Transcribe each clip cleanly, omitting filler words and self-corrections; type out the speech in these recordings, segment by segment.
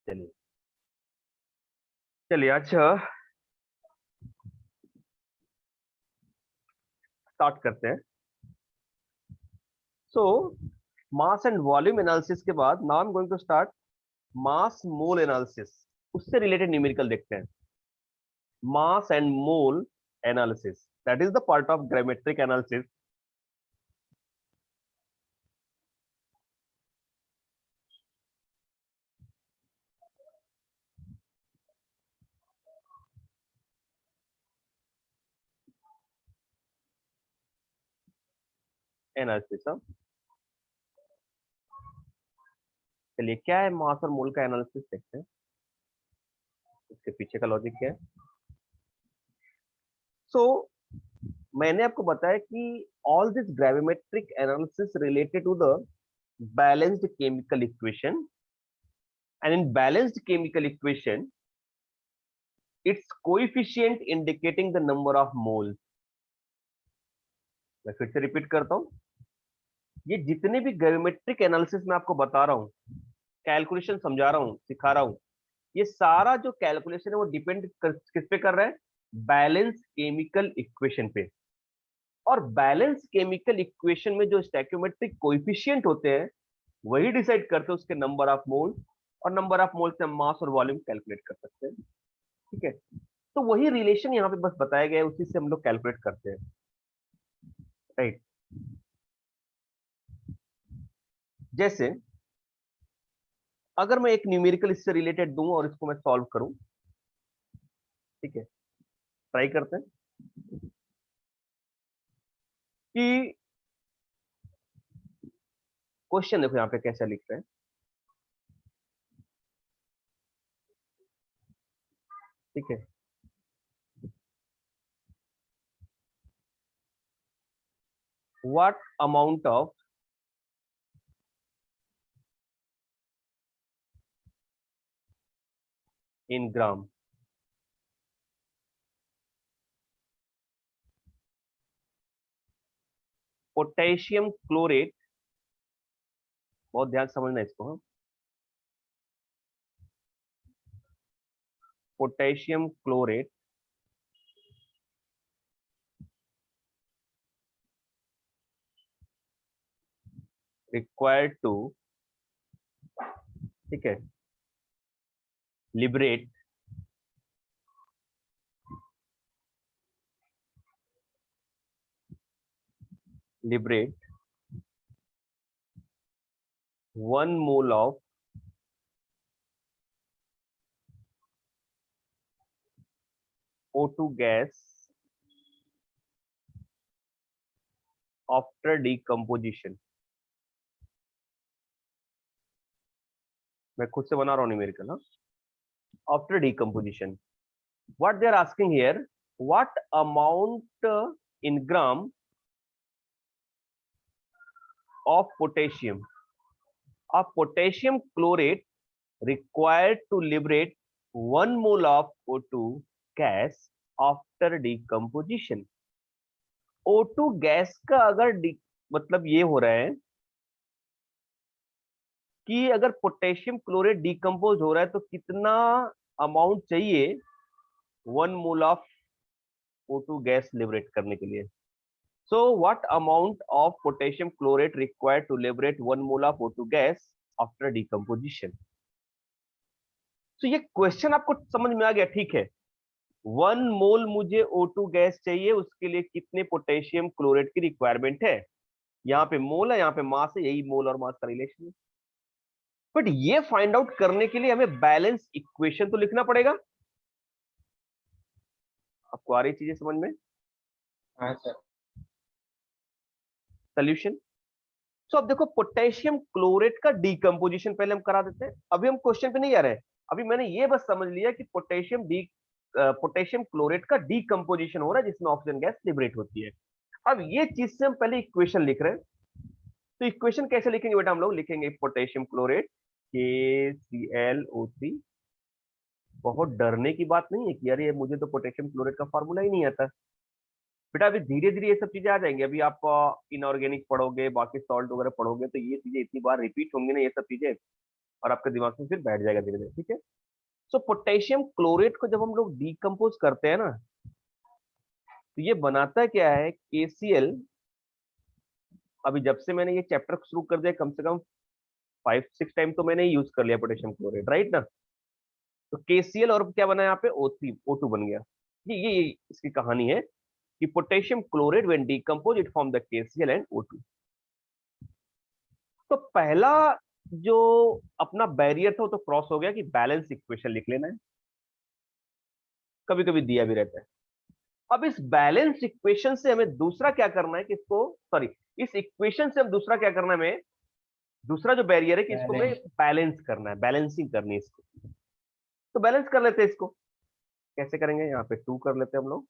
चलिए चलिए अच्छा स्टार्ट करते हैं। So mass and volume analysis के बाद now I am going to start mass mole analysis. उससे रिलेटेड न्यूमेरिकल देखते हैं। Mass and mole analysis that is the part of gravimetric analysis. Analysis चलिए क्या है मास और मोल का एनालिसिस देखते हैं। इसके पीछे का लॉजिक क्या है। सो मैंने आपको बताया कि all this gravimetric analysis related to the balanced chemical equation and in balanced chemical equation its coefficient indicating the number of moles. मैं फिर से रिपीट करता हूं, ये जितने भी ग्रेविमेट्रिक एनालिसिस मैं आपको बता रहा हूं, कैलकुलेशन समझा रहा हूं, सिखा रहा हूं, ये सारा जो कैलकुलेशन है वो डिपेंड किस पे कर रहा है, बैलेंस केमिकल इक्वेशन पे। और बैलेंस केमिकल इक्वेशन में जो स्टैक्योमेट्रिक कोएफिशिएंट होते हैं वही डिसाइड करते हैं उसके नंबर ऑफ मोल, और नंबर ऑफ मोल से हम मास और वॉल्यूम कैलकुलेट कर सकते हैं। ठीक है, तो वही रिलेशन यहाँ पे बस बताया गया है, उसी से हम लोग कैलकुलेट करते हैं। राइट, जैसे अगर मैं एक न्यूमेरिकल इससे रिलेटेड दूं और इसको मैं सॉल्व करूं। ठीक है, ट्राई करते हैं कि क्वेश्चन देखो यहाँ पे कैसे लिख रहे हैं। ठीक है, what amount of in gram potassium chlorate, बहुत ध्यान से समझना इसको, हाँ, पोटेशियम क्लोरेट रिक्वायर्ड टू, ठीक है, liberate liberate 1 mole of O2 gas after decomposition। मैं खुद से बना रहा हूँ न्यूमेरिकल, हाँ। After decomposition, what they are asking here, what amount in gram of potassium chlorate required to liberate 1 mole of O2 gas after decomposition। O2 gas का अगर मतलब ये हो रहा है कि अगर पोटेशियम क्लोरेट डिकम्पोज हो रहा है तो कितना अमाउंट चाहिए 1 mole of O2 gas liberate करने के लिए। So what amount of potassium chlorate required to liberate 1 mole of O2 gas after decomposition. तो ये क्वेश्चन आपको समझ में आ गया, ठीक है। 1 मोल मुझे O2 गैस चाहिए, उसके लिए कितने पोटेशियम क्लोरेट की रिक्वायरमेंट है। यहाँ पे मोल है, यहाँ पे मास है, यही मोल और मास का रिलेशन है। बट ये फाइंड आउट करने के लिए हमें बैलेंस इक्वेशन तो लिखना पड़ेगा। आपको आ रही चीजें समझ में। हाँ सर। सोल्यूशन, सो अब देखो पोटेशियम क्लोरेट का डिकम्पोजिशन पहले हम करा देते हैं। अभी हम क्वेश्चन पे नहीं आ रहे हैं, अभी मैंने ये बस समझ लिया कि पोटेशियम क्लोरेट का डिकम्पोजिशन हो रहा है जिसमें ऑक्सीजन गैस लिबरेट होती है। अब ये चीज से हम पहले इक्वेशन लिख रहे हैं। तो इक्वेशन कैसे लिखेंगे बेटा, हम लोग लिखेंगे पोटेशियम क्लोरेट KClO3। बहुत डरने की बात नहीं है कि यार ये मुझे तो पोटेशियम क्लोरेट का फार्मूला ही नहीं आता। बेटा अभी धीरे धीरे ये सब चीजें आ जाएंगी। अभी आप इनऑर्गेनिक पढ़ोगे, बाकी सॉल्ट वगैरह पढ़ोगे, तो ये चीजें इतनी बार रिपीट होंगी ना, ये सब चीजें और आपके दिमाग में फिर बैठ जाएगा धीरे धीरे, ठीक है। सो पोटेशियम क्लोरेट को जब हम लोग डिकम्पोज करते हैं ना, तो ये बनाता क्या है, KCl। अभी जब से मैंने ये चैप्टर शुरू कर दिया, कम से कम 5-6 टाइम तो मैंने यूज कर लिया पोटेशियम क्लोरेट, राइट ना। तो KCl और क्या बना यहाँ पे, O2 बन गया। ये इसकी कहानी है कि potassium chlorate when decompose it form the KCl and O2। तो पहला जो अपना बैरियर था वो तो क्रॉस हो गया कि बैलेंस इक्वेशन लिख लेना है, कभी कभी दिया भी रहता है। अब इस बैलेंस इक्वेशन से हमें दूसरा क्या करना है कि इसको, सॉरी, इस इक्वेशन से हम दूसरा क्या करना है, हमें दूसरा जो बैरियर है कि इसको हमें बैलेंस करना है, बैलेंसिंग करनी है इसको। तो बैलेंस कर लेते हैं इसको। कैसे करेंगे, यहाँ पे 2 कर लेते हैं हम लोग।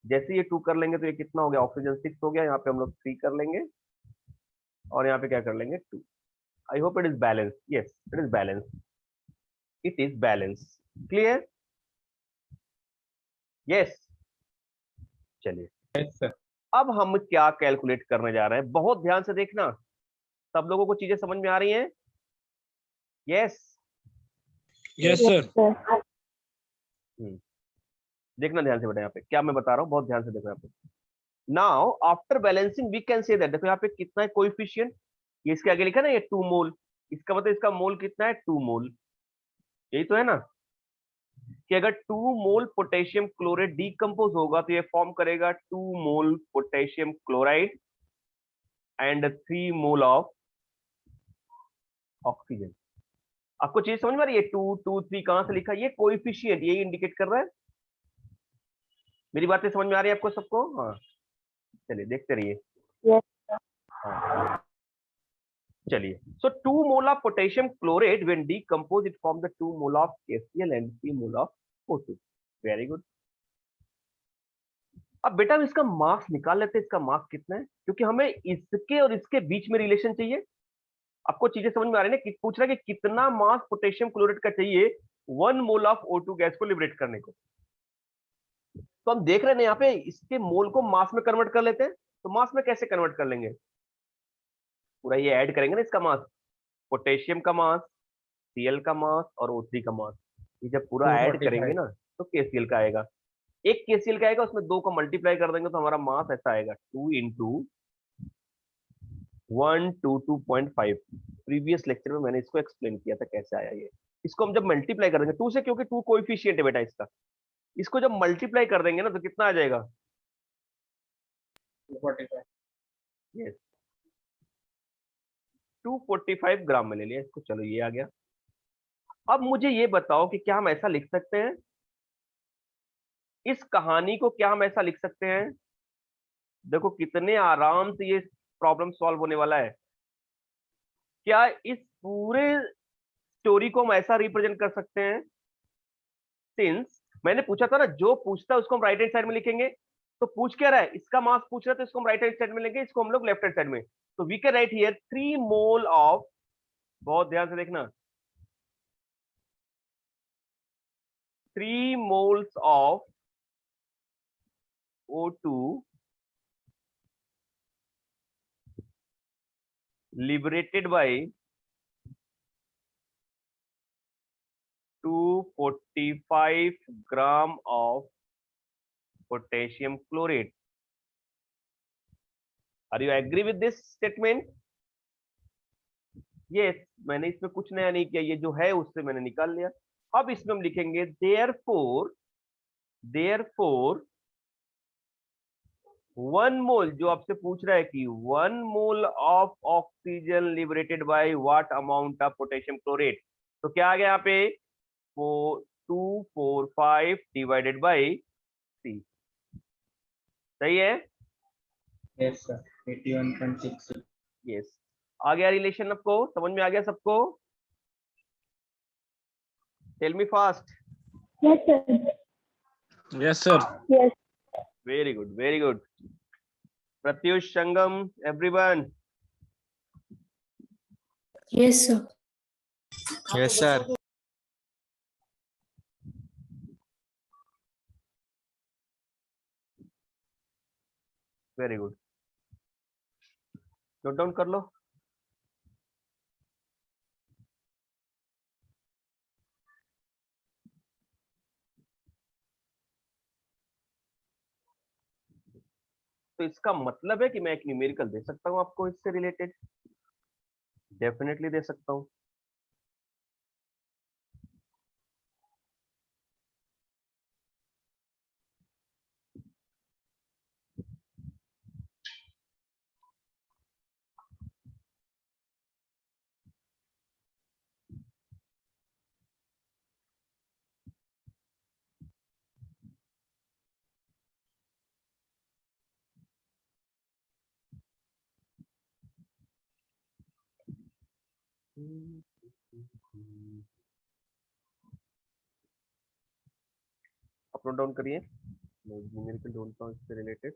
जैसे ये 2 कर लेंगे तो ये कितना हो गया, ऑक्सीजन 6 हो गया, यहाँ पे हम लोग 3 कर लेंगे और यहाँ पे क्या कर लेंगे 2। I hope it is balance, yes it is balance, it is balance, clear, yes. चलिए यस सर। अब हम क्या कैलकुलेट करने जा रहे हैं, बहुत ध्यान से देखना, सब लोगों को चीजें समझ में आ रही हैं, यस। Yes sir. देखना ध्यान से बेटा, यहाँ पे क्या मैं बता रहा हूँ, बहुत ध्यान से देखना यहाँ पे। Now after balancing we can say that, देखो यहाँ पे कितना है कोएफिशिएंट, ये इसके आगे लिखा है ना, ये 2 मोल, इसका मतलब इसका मोल कितना है, 2 मोल, यही तो है ना। कि अगर 2 मोल पोटेशियम क्लोराइड डिकम्पोज होगा तो ये फॉर्म करेगा 2 mole potassium chloride and 3 mole of oxygen. आपको चीज समझ में आ रही है, 2 2 3 कहां से लिखा है, ये कोएफिशिएंट यही इंडिकेट कर रहा है। मेरी बातें समझ में आ रही है आपको सबको, हाँ। चलिए देखते रहिए, हाँ। चलिए, सो 2 मोल of potassium chloride when decompose it form the 2 mole of KCl and 3 mole of O2। Very good. अब बेटा हम इसका मास निकाल लेते हैं, इसका मास कितना है, क्योंकि हमें इसके और इसके बीच में रिलेशन चाहिए। आपको चीजें समझ में आ रही है ना, कि पूछ रहा है कि कितना मास पोटेशियम क्लोराइड का चाहिए 1 मोल ऑफ O2 गैस को लिबरेट करने को। तो हम देख रहे हैं यहाँ पे इसके मोल को मास में कन्वर्ट कर लेते हैं। तो मास में कैसे कन्वर्ट कर लेंगे, पूरा ये ऐड करेंगे ना इसका मास, पोटेशियम का मास, Cl का मास और O3 का मास, ये जब पूरा ऐड करेंगे ना तो KCl का आएगा। एक KCl का आएगा, उसमें 2 को मल्टीप्लाई कर देंगे तो हमारा मास ऐसा आएगा 2 इंटू 122.5। प्रीवियस लेक्चर में मैंने इसको एक्सप्लेन किया था कैसे आया ये। इसको हम जब मल्टीप्लाई कर देंगे 2 से, क्योंकि 2 कोएफिशिएंट है बेटा इसका, इसको जब मल्टीप्लाई कर देंगे ना तो कितना आ जाएगा, 245। यस 245 ग्राम में ले लिया इसको। चलो ये आ गया। अब मुझे ये बताओ कि क्या हम ऐसा लिख सकते हैं, इस कहानी को क्या हम ऐसा लिख सकते हैं, देखो कितने आराम से ये प्रॉब्लम सॉल्व होने वाला है। क्या इस पूरे स्टोरी को हम ऐसा रिप्रेजेंट कर सकते हैं, सिंस मैंने पूछा था ना, जो पूछता है उसको हम राइट हैंड साइड में लिखेंगे। तो पूछ क्या रहा है, इसका मास पूछ रहा है तो इसको हम राइट हैंड साइड में लेंगे, इसको हम लोग लेफ्ट हैंड साइड में। तो we can write here 3 mole of, बहुत ध्यान से देखना, 3 moles of O2 liberated by 245 gram of potassium chlorate. Are you agree with this statement? Yes, मैंने इसमें कुछ नया नहीं किया, ये जो है उससे मैंने निकाल लिया। अब इसमें हम लिखेंगे therefore 1 मोल, जो आपसे पूछ रहा है कि 1 mole of oxygen liberated by what amount of potassium chlorate, तो क्या आ गया यहाँ पे 245 डिवाइडेड बाय 3, सही है, यस सर। 81.6। यस। आ गया रिलेशन, आपको समझ में आ गया सबको, tell me fast. Yes, sir. Yes sir. Yes. Very good, very good. Pratyush, Sangam, everyone, Yes, sir. Yes sir. Very good, note down कर लो। तो इसका मतलब है कि मैं एक न्यूमेरिकल दे सकता हूं आपको इससे रिलेटेड, डेफिनेटली दे सकता हूं। आप नोट डाउन करिए, मैं न्यूमेरिकल ढूंढता हूं इससे रिलेटेड।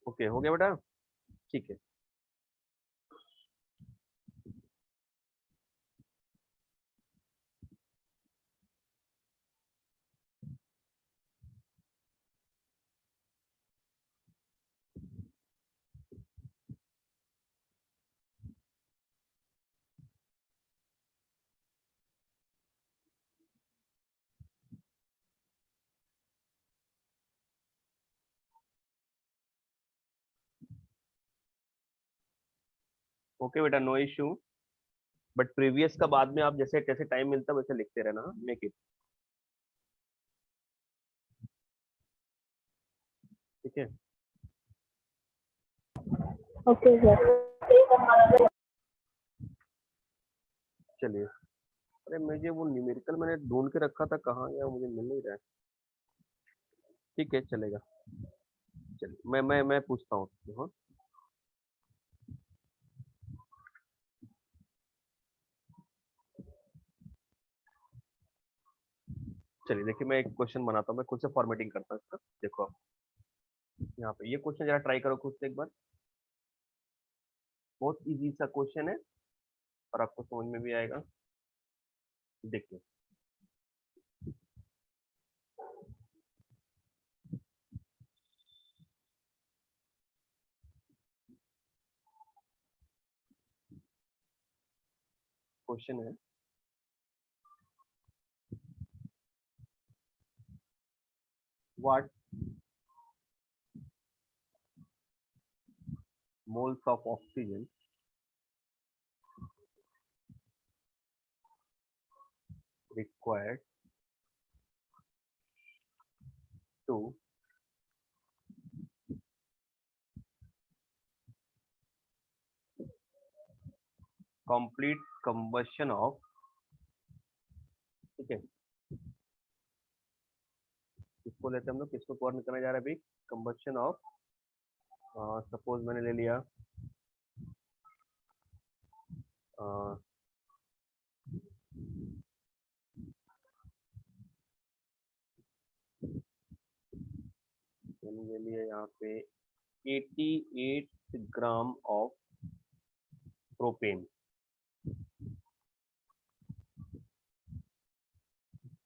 ओके, हो गया बेटा, ठीक है। ओके बेटा, नो इश्यू, बट प्रीवियस का बाद में आप जैसे कैसे टाइम मिलता है वैसे लिखते रहना, मेक इट, ठीक है। Okay, sir. चलिए, अरे मुझे वो न्यूमेरिकल मैंने ढूंढ के रखा था, कहाँ गया, मुझे मिल नहीं रहा है। ठीक है, चलेगा। चलिए, मैं पूछता हूँ, हाँ। चलिए देखिए, मैं एक क्वेश्चन बनाता हूँ, मैं खुद से फॉर्मेटिंग करता हूँ इसका। देखो आप यहाँ पे ये क्वेश्चन जरा ट्राई करो खुद से एक बार, बहुत इजी सा क्वेश्चन है और आपको समझ में भी आएगा। देखिए, क्वेश्चन है, what moles of oxygen required to complete combustion of, ठीक है, किसको लेते हैं हम लोग, किसको कवर करने जा रहे हैं अभी, कंबशन ऑफ, सपोज मैंने ले लिया मैंने लिए यहाँ पे 88 ग्राम ऑफ प्रोपेन।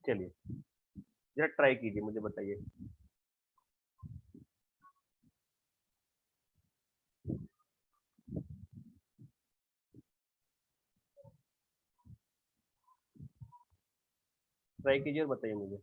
चलिए जरा ट्राई कीजिए, मुझे बताइए। ट्राई कीजिए और बताइए मुझे।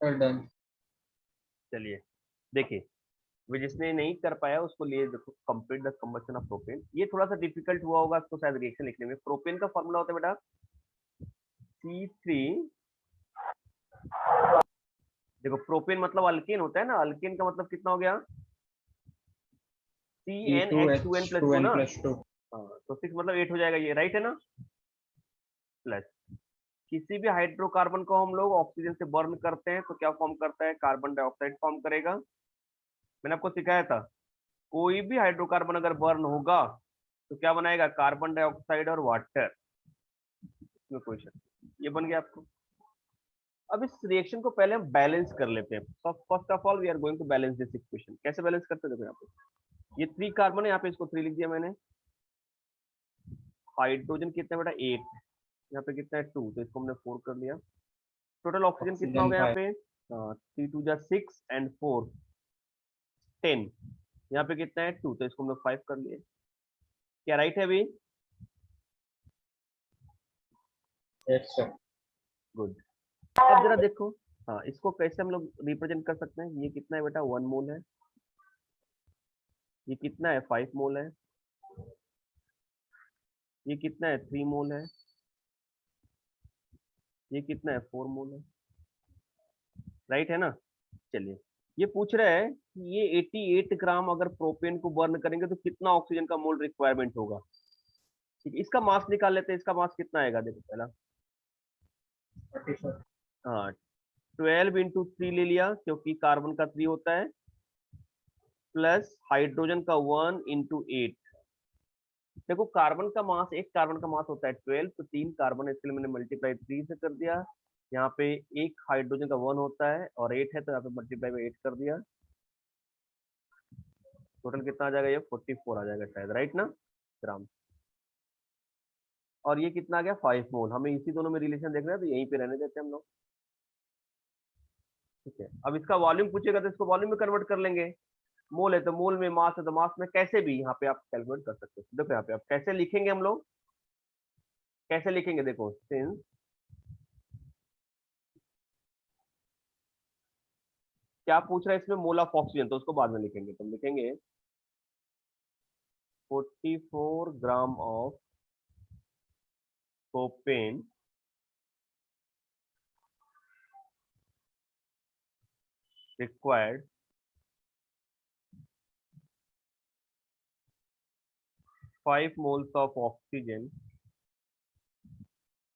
डन। चलिए देखिए, वे जिसने नहीं कर पाया उसको लिए देखो, complete the combustion of propane. ये थोड़ा सा डिफिकल्ट हुआ होगा आपको शायद रिएक्शन लिखने में। प्रोपेन का फॉर्मूला होता है बेटा C3। देखो प्रोपेन मतलब अल्केन होता है ना, अल्केन का मतलब कितना हो गया CnH2n+2 ना। हाँ तो 6 मतलब 8 हो जाएगा, ये राइट है ना। प्लस किसी भी हाइड्रोकार्बन को हम लोग ऑक्सीजन से बर्न करते हैं तो क्या फॉर्म करता है, कार्बन डाइऑक्साइड फॉर्म करेगा। मैंने आपको सिखाया था कोई भी हाइड्रोकार्बन अगर बर्न होगा तो क्या बनाएगा, कार्बन डाइऑक्साइड और वाटर। इसमें क्वेश्चन ये बन गया आपको। अब इस रिएक्शन को पहले हम बैलेंस कर लेते हैं। First of all we are going to balance this equation. कैसे बैलेंस करते हैं देखो, यहाँ पे ये 3 कार्बन है, यहाँ पे इसको 3 लिख दिया मैंने। हाइड्रोजन कितना बेटा 8, यहाँ पे कितना है 2, तो इसको हमने 4 कर लिया। टोटल ऑक्सीजन कितना हो गया यहाँ पे 3 2 6 एंड 4 10, यहाँ पे कितना है 2, तो इसको हमने 5 कर लिए। क्या राइट है अभी? Yes sir. गुड। अब जरा देखो, हाँ इसको कैसे हम लोग रिप्रेजेंट कर सकते हैं। ये कितना है बेटा 1 मोल है, ये कितना है 5 मोल है, ये कितना है 3 मोल है, ये कितना है 4 मोल है, राइट है ना। चलिए ये पूछ रहा है कि ये 88 ग्राम अगर प्रोपेन को बर्न करेंगे तो कितना ऑक्सीजन का मोल रिक्वायरमेंट होगा। ठीक है, इसका मास निकाल लेते हैं। इसका मास कितना आएगा देखो पहला, 44। हाँ 12 इंटू 3 ले लिया क्योंकि कार्बन का 3 होता है, प्लस हाइड्रोजन का 1 इंटू 8। देखो कार्बन का मास, एक कार्बन का मास होता है 12, तो 3 कार्बन है इसके लिए मैंने मल्टीप्लाई 3 से कर दिया। यहाँ पे एक हाइड्रोजन का 1 होता है और 8 है तो यहाँ पे मल्टीप्लाई बाई 8 कर दिया। टोटल कितना आ जाएगा, ये 44 आ जाएगा शायद, राइट ना ग्राम। और ये कितना आ गया 5 मोल। हमें इसी दोनों में रिलेशन देखना है तो यहीं पे रहने देते हैं हम लोग। ठीक है, अब इसका वॉल्यूम पूछेगा तो इसको वॉल्यूम में कन्वर्ट कर लेंगे। मोल है तो मोल में, मास है तो मास में, कैसे भी यहाँ पे आप कैलकुलेट कर सकते हो। देखो यहाँ पे आप कैसे लिखेंगे, हम लोग कैसे लिखेंगे देखो, सिंस क्या पूछ रहा है इसमें, मोल ऑफ ऑक्सीजन, तो उसको बाद में लिखेंगे। तो हम लिखेंगे 44 gram of propane required five moles of oxygen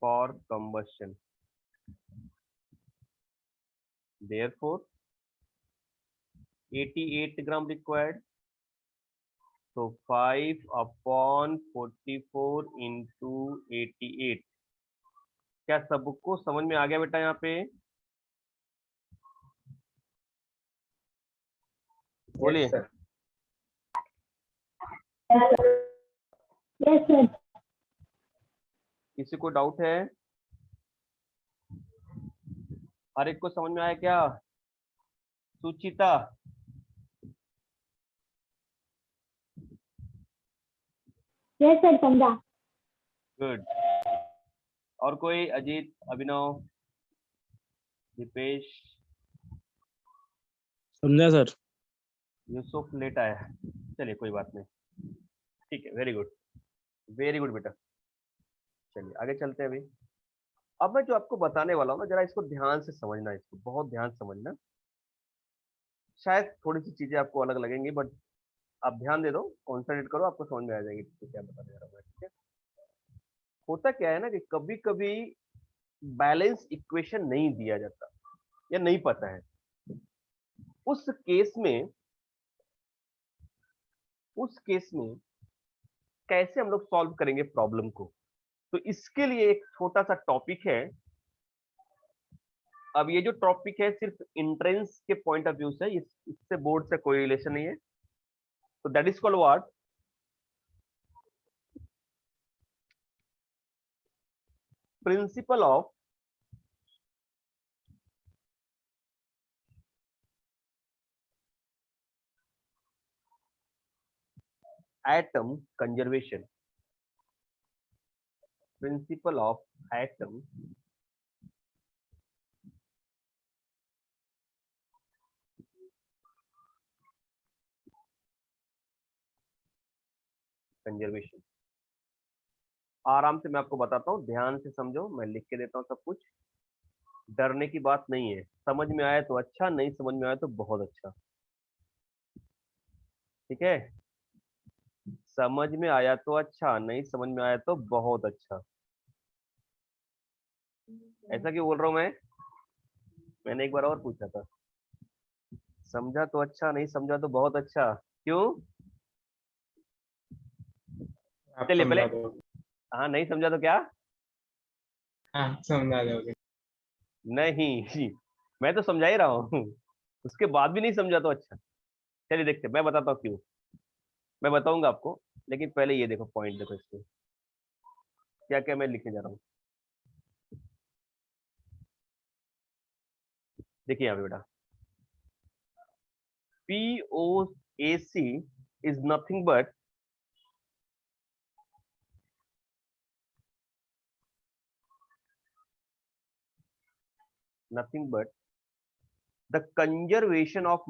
for combustion. Therefore, 88 gram required. So 5 upon 44 into 88। क्या सबको समझ में आ गया बेटा यहाँ पे? बोलिए। Yes, sir. किसी को डाउट है? हर एक को समझ में आया क्या? सुचिता, Yes, sir. समझा. गुड. और कोई? अजीत, अभिनव, दीपेश, समझा सर. यूसुफ लेट आया है. चलिए कोई बात नहीं, ठीक है. वेरी गुड बेटा. चलिए आगे चलते हैं. अभी अब मैं जो आपको बताने वाला हूँ ना, जरा इसको ध्यान से समझना, इसको बहुत ध्यान से समझना. शायद थोड़ी सी चीजें आपको अलग लगेंगी, बट आप ध्यान दे दो, कॉन्सेंट्रेट करो, आपको समझ में आ जाएगी तो क्या बताने जा रहा हूँ मैं. ठीक है. होता क्या है ना कि कभी कभी बैलेंस इक्वेशन नहीं दिया जाता या नहीं पता है. उस केस में कैसे हम लोग सॉल्व करेंगे प्रॉब्लम को, तो इसके लिए एक छोटा सा टॉपिक है. अब ये जो टॉपिक है सिर्फ इंट्रेंस के पॉइंट ऑफ व्यू से, इससे बोर्ड से कोई रिलेशन नहीं है. तो that is called what? Principle of atom conservation. Principle of atom conservation. आराम से मैं आपको बताता हूँ, ध्यान से समझो, मैं लिख के देता हूँ सब कुछ. डरने की बात नहीं है. समझ में आया तो अच्छा, नहीं समझ में आया तो बहुत अच्छा. ठीक है. समझ में आया तो अच्छा, नहीं समझ में आया तो बहुत अच्छा. ऐसा क्यों बोल रहा हूं मैं? मैंने एक बार और पूछा था. समझा तो अच्छा, नहीं समझा तो बहुत अच्छा. क्यों? आप चलिए पहले, समझा दोगे. हाँ, नहीं समझा तो क्या? हाँ, समझा दोगे. नहीं, मैं तो समझा ही रहा हूँ. उसके बाद भी नहीं समझा तो अच्छा. चलिए देखते, मैं बताता हूँ क्यों. मैं बताऊंगा आपको, लेकिन पहले ये देखो, पॉइंट देखो इसमें क्या क्या मैं लिखने जा रहा हूँ. देखिए यहाँ पे बेटा, POAC is nothing but the conservation of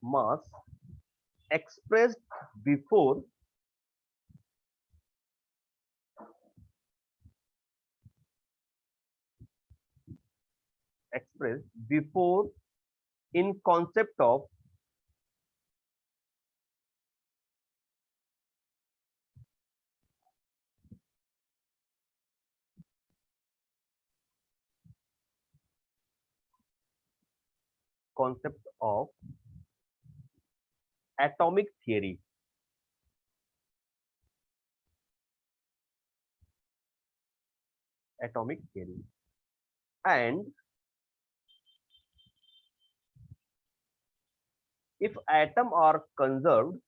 mass expressed before in concept of atomic theory. And if atom are conserved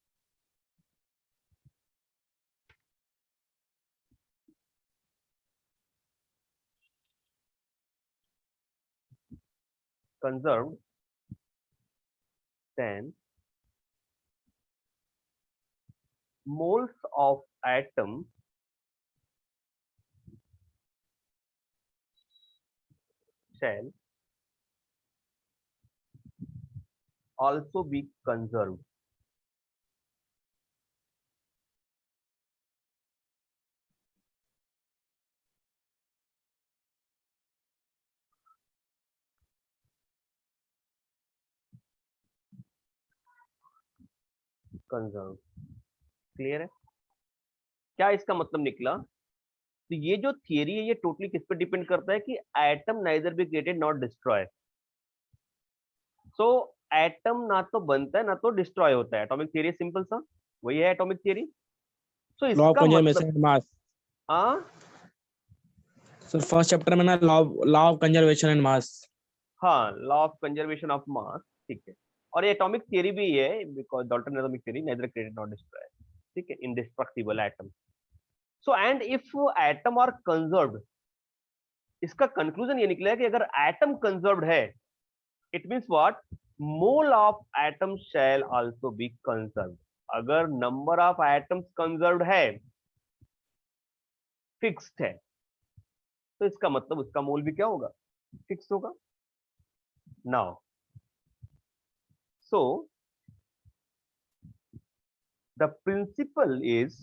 then moles of atom shall also be conserved. Clear है क्या इसका मतलब निकला? तो ये जो थियरी है, ये टोटली किस पे डिपेंड करता है कि atom neither be created not destroy. So atom ना तो बनता है ना तो डिस्ट्रॉय होता है. एटॉमिक थियरी सिंपल सा वही है atomic theory. So law of इसका कंजर्वेशन मतलब एंड मास। हाँ सर फर्स्ट चैप्टर में ना law of conservation and mass. हाँ, law of conservation of mass, ठीक है। और ये एटॉमिक थ्योरी भी है, because Dalton atomic theory, neither created not destroyed, ठीक है, indestructible atom. So and if atom are conserved, इसका कंक्लूजन ये निकला है कि अगर एटम कंजर्व्ड है, it means what, mole of atom shell also be conserved. अगर नंबर ऑफ एटम्स कंजर्व्ड है, फिक्स्ड है, तो इसका मतलब उसका मोल भी क्या होगा, फिक्स होगा। Now so the principle is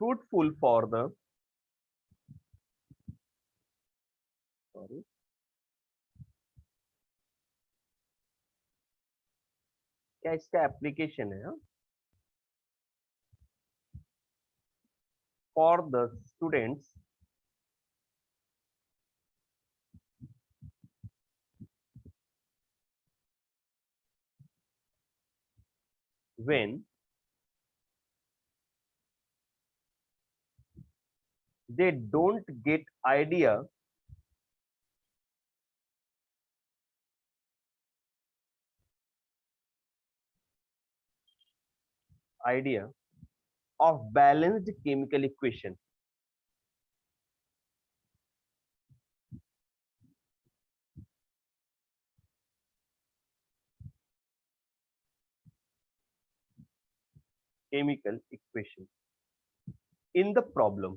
fruitful for the sorry क्या इसका एप्लीकेशन है, for the students when they don't get idea of balanced chemical equation. Chemical equation in the problem.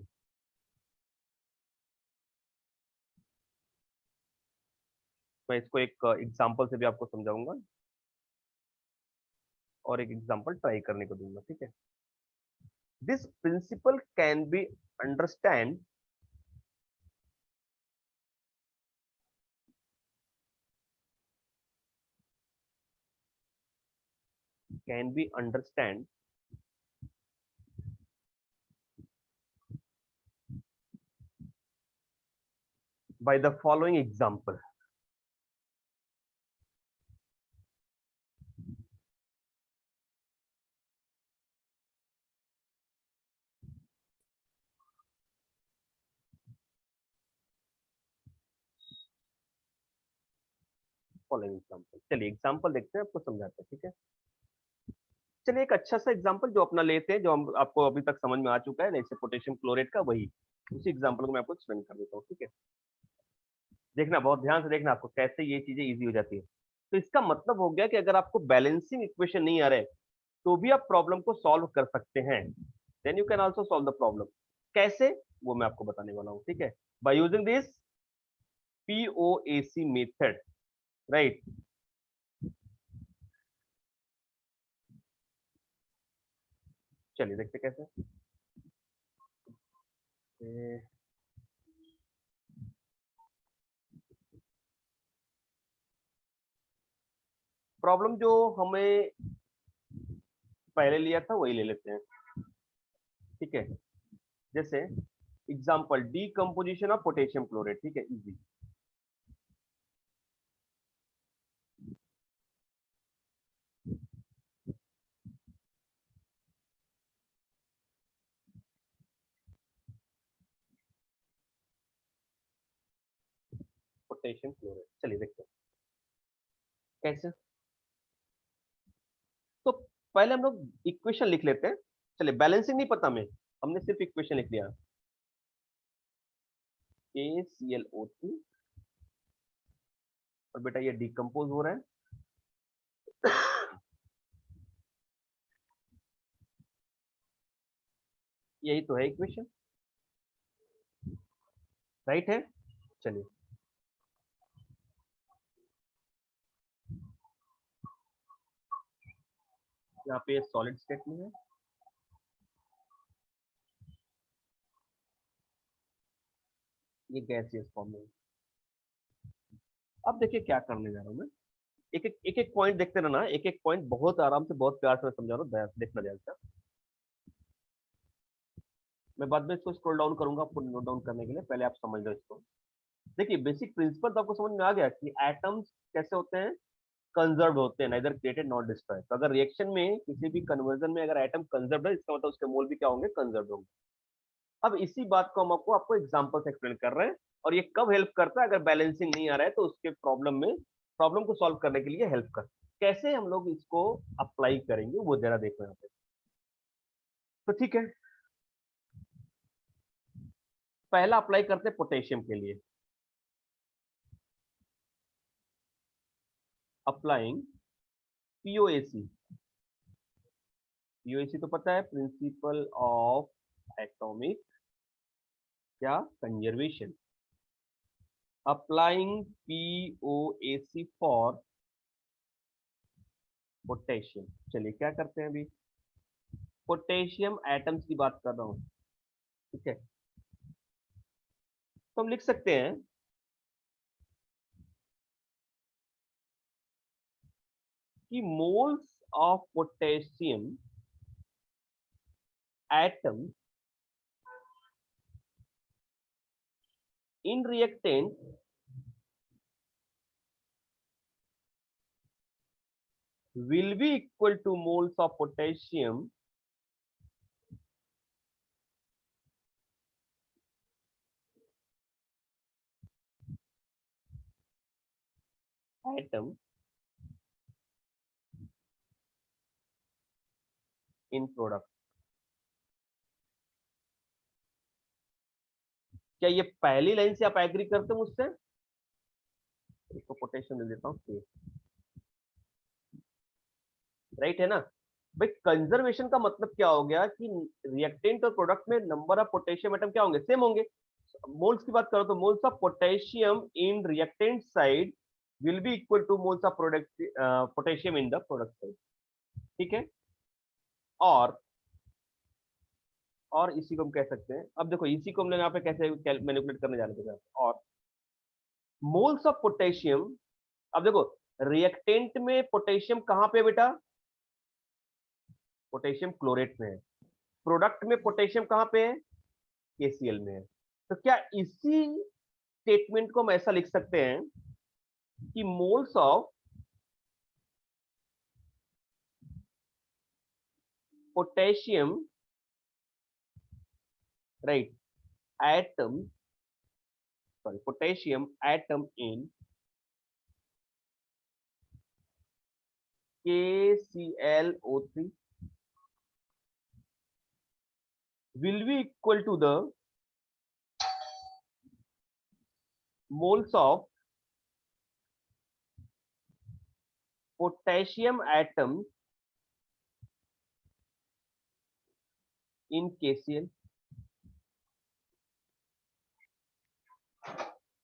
मैं इसको एक एग्जांपल से भी आपको समझाऊंगा और एक एग्जांपल ट्राई करने को दूंगा, ठीक है। This principle can be understand can be understand by the following example. Following example, चलिए एग्जांपल देखते हैं, आपको समझाते हैं, ठीक है। चलिए एक अच्छा सा एग्जांपल जो अपना लेते हैं, जो हम आपको अभी तक समझ में आ चुका है, जैसे पोटेशियम क्लोराइड का, वही उसी एग्जांपल को मैं आपको एक्सप्लेन कर देता हूँ, ठीक है। देखना, बहुत ध्यान से देखना, आपको कैसे ये चीजें इजी हो जाती है। तो इसका मतलब हो गया कि अगर आपको बैलेंसिंग इक्वेशन नहीं आ रहा है, तो भी आप प्रॉब्लम को सॉल्व कर सकते हैं। Then you can also solve the problem. कैसे, वो मैं आपको बताने वाला हूँ, ठीक है, by using this POAC method, right. चलिए देखते कैसे। प्रॉब्लम जो हमें पहले लिया था वही ले लेते हैं, ठीक है। जैसे example decomposition of potassium chloride, ठीक है, इजी। पोटेशियम क्लोराइड, चलिए देखते हैं कैसे। तो पहले हम लोग इक्वेशन लिख लेते हैं। चलिए, बैलेंसिंग नहीं पता हमें, हमने सिर्फ इक्वेशन लिख लिया, KClO2, और बेटा ये डिकम्पोज हो रहा है, यही तो है इक्वेशन, राइट है। चलिए यहाँ पे सॉलिड स्टेट में है, ये गैसियस फॉर्म में। अब देखिए क्या करने जा रहा हूँ मैं, एक एक पॉइंट देखते रहना, एक एक पॉइंट बहुत आराम से, बहुत प्यार से मैं समझा रहा हूँ, देखना ध्यान से। मैं बाद में इसको स्क्रॉल डाउन करूंगा आपको नोट डाउन करने के लिए, पहले आप समझ लो इसको। देखिए बेसिक प्रिंसिपल तो आपको समझ में आ गया कि एटम्स कैसे होते हैं, कंजर्व होते हैं, नाइदर क्रिएटेड नॉट डिस्ट्रॉयड। तो अगर रिएक्शन में किसी भी कन्वर्जन में अगर एटम कंजर्व है, इसका मतलब उसके मोल भी क्या होंगे, कंजर्व होंगे। अब इसी बात को हम आपको एग्जांपल से एक्सप्लेन कर रहे हैं, और ये कब हेल्प करता है, अगर बैलेंसिंग नहीं आ रहा है तो उसके प्रॉब्लम को सॉल्व करने के लिए हेल्प करता है। कैसे हम लोग इसको अप्लाई करेंगे वो जरा देखो यहाँ पे। तो ठीक है, पहला अप्लाई करते हैं पोटेशियम के लिए। Applying POAC. पीओएसी तो पता है, प्रिंसिपल ऑफ एटॉमिक क्या, conservation. Applying POAC for potassium. चलिए क्या करते हैं, अभी पोटेशियम एटम्स की बात कर रहा हूं, ठीक है। तो हम लिख सकते हैं कि moles of potassium atom in reactant will be equal to moles of potassium atom in product। क्या ये पहली लाइन से आप एग्री करते हो मुझसे? इसको पोटेशियम ले लेता हूँ, राइट है ना भाई। कंजर्वेशन का मतलब क्या हो गया कि रिएक्टेंट और प्रोडक्ट में नंबर ऑफ पोटेशियम एटम क्या होंगे, सेम होंगे। मोल्स की बात करो तो moles of potassium in reactant side will be equal two moles of product potassium in the product side, ठीक है। और इसी को हम कह सकते हैं, अब देखो इसी को हम यहाँ पे कैसे मैनिपुलेट करने जा रहे थे। और मोल्स ऑफ पोटेशियम, अब देखो रिएक्टेंट में पोटेशियम कहां पे बेटा, पोटेशियम क्लोरेट में है। प्रोडक्ट में पोटेशियम कहां पे है, केसीएल में है। तो क्या इसी स्टेटमेंट को हम ऐसा लिख सकते हैं कि moles of potassium, right, atom, sorry potassium atom in KClO3 will be equal to the moles of potassium atom in KCl।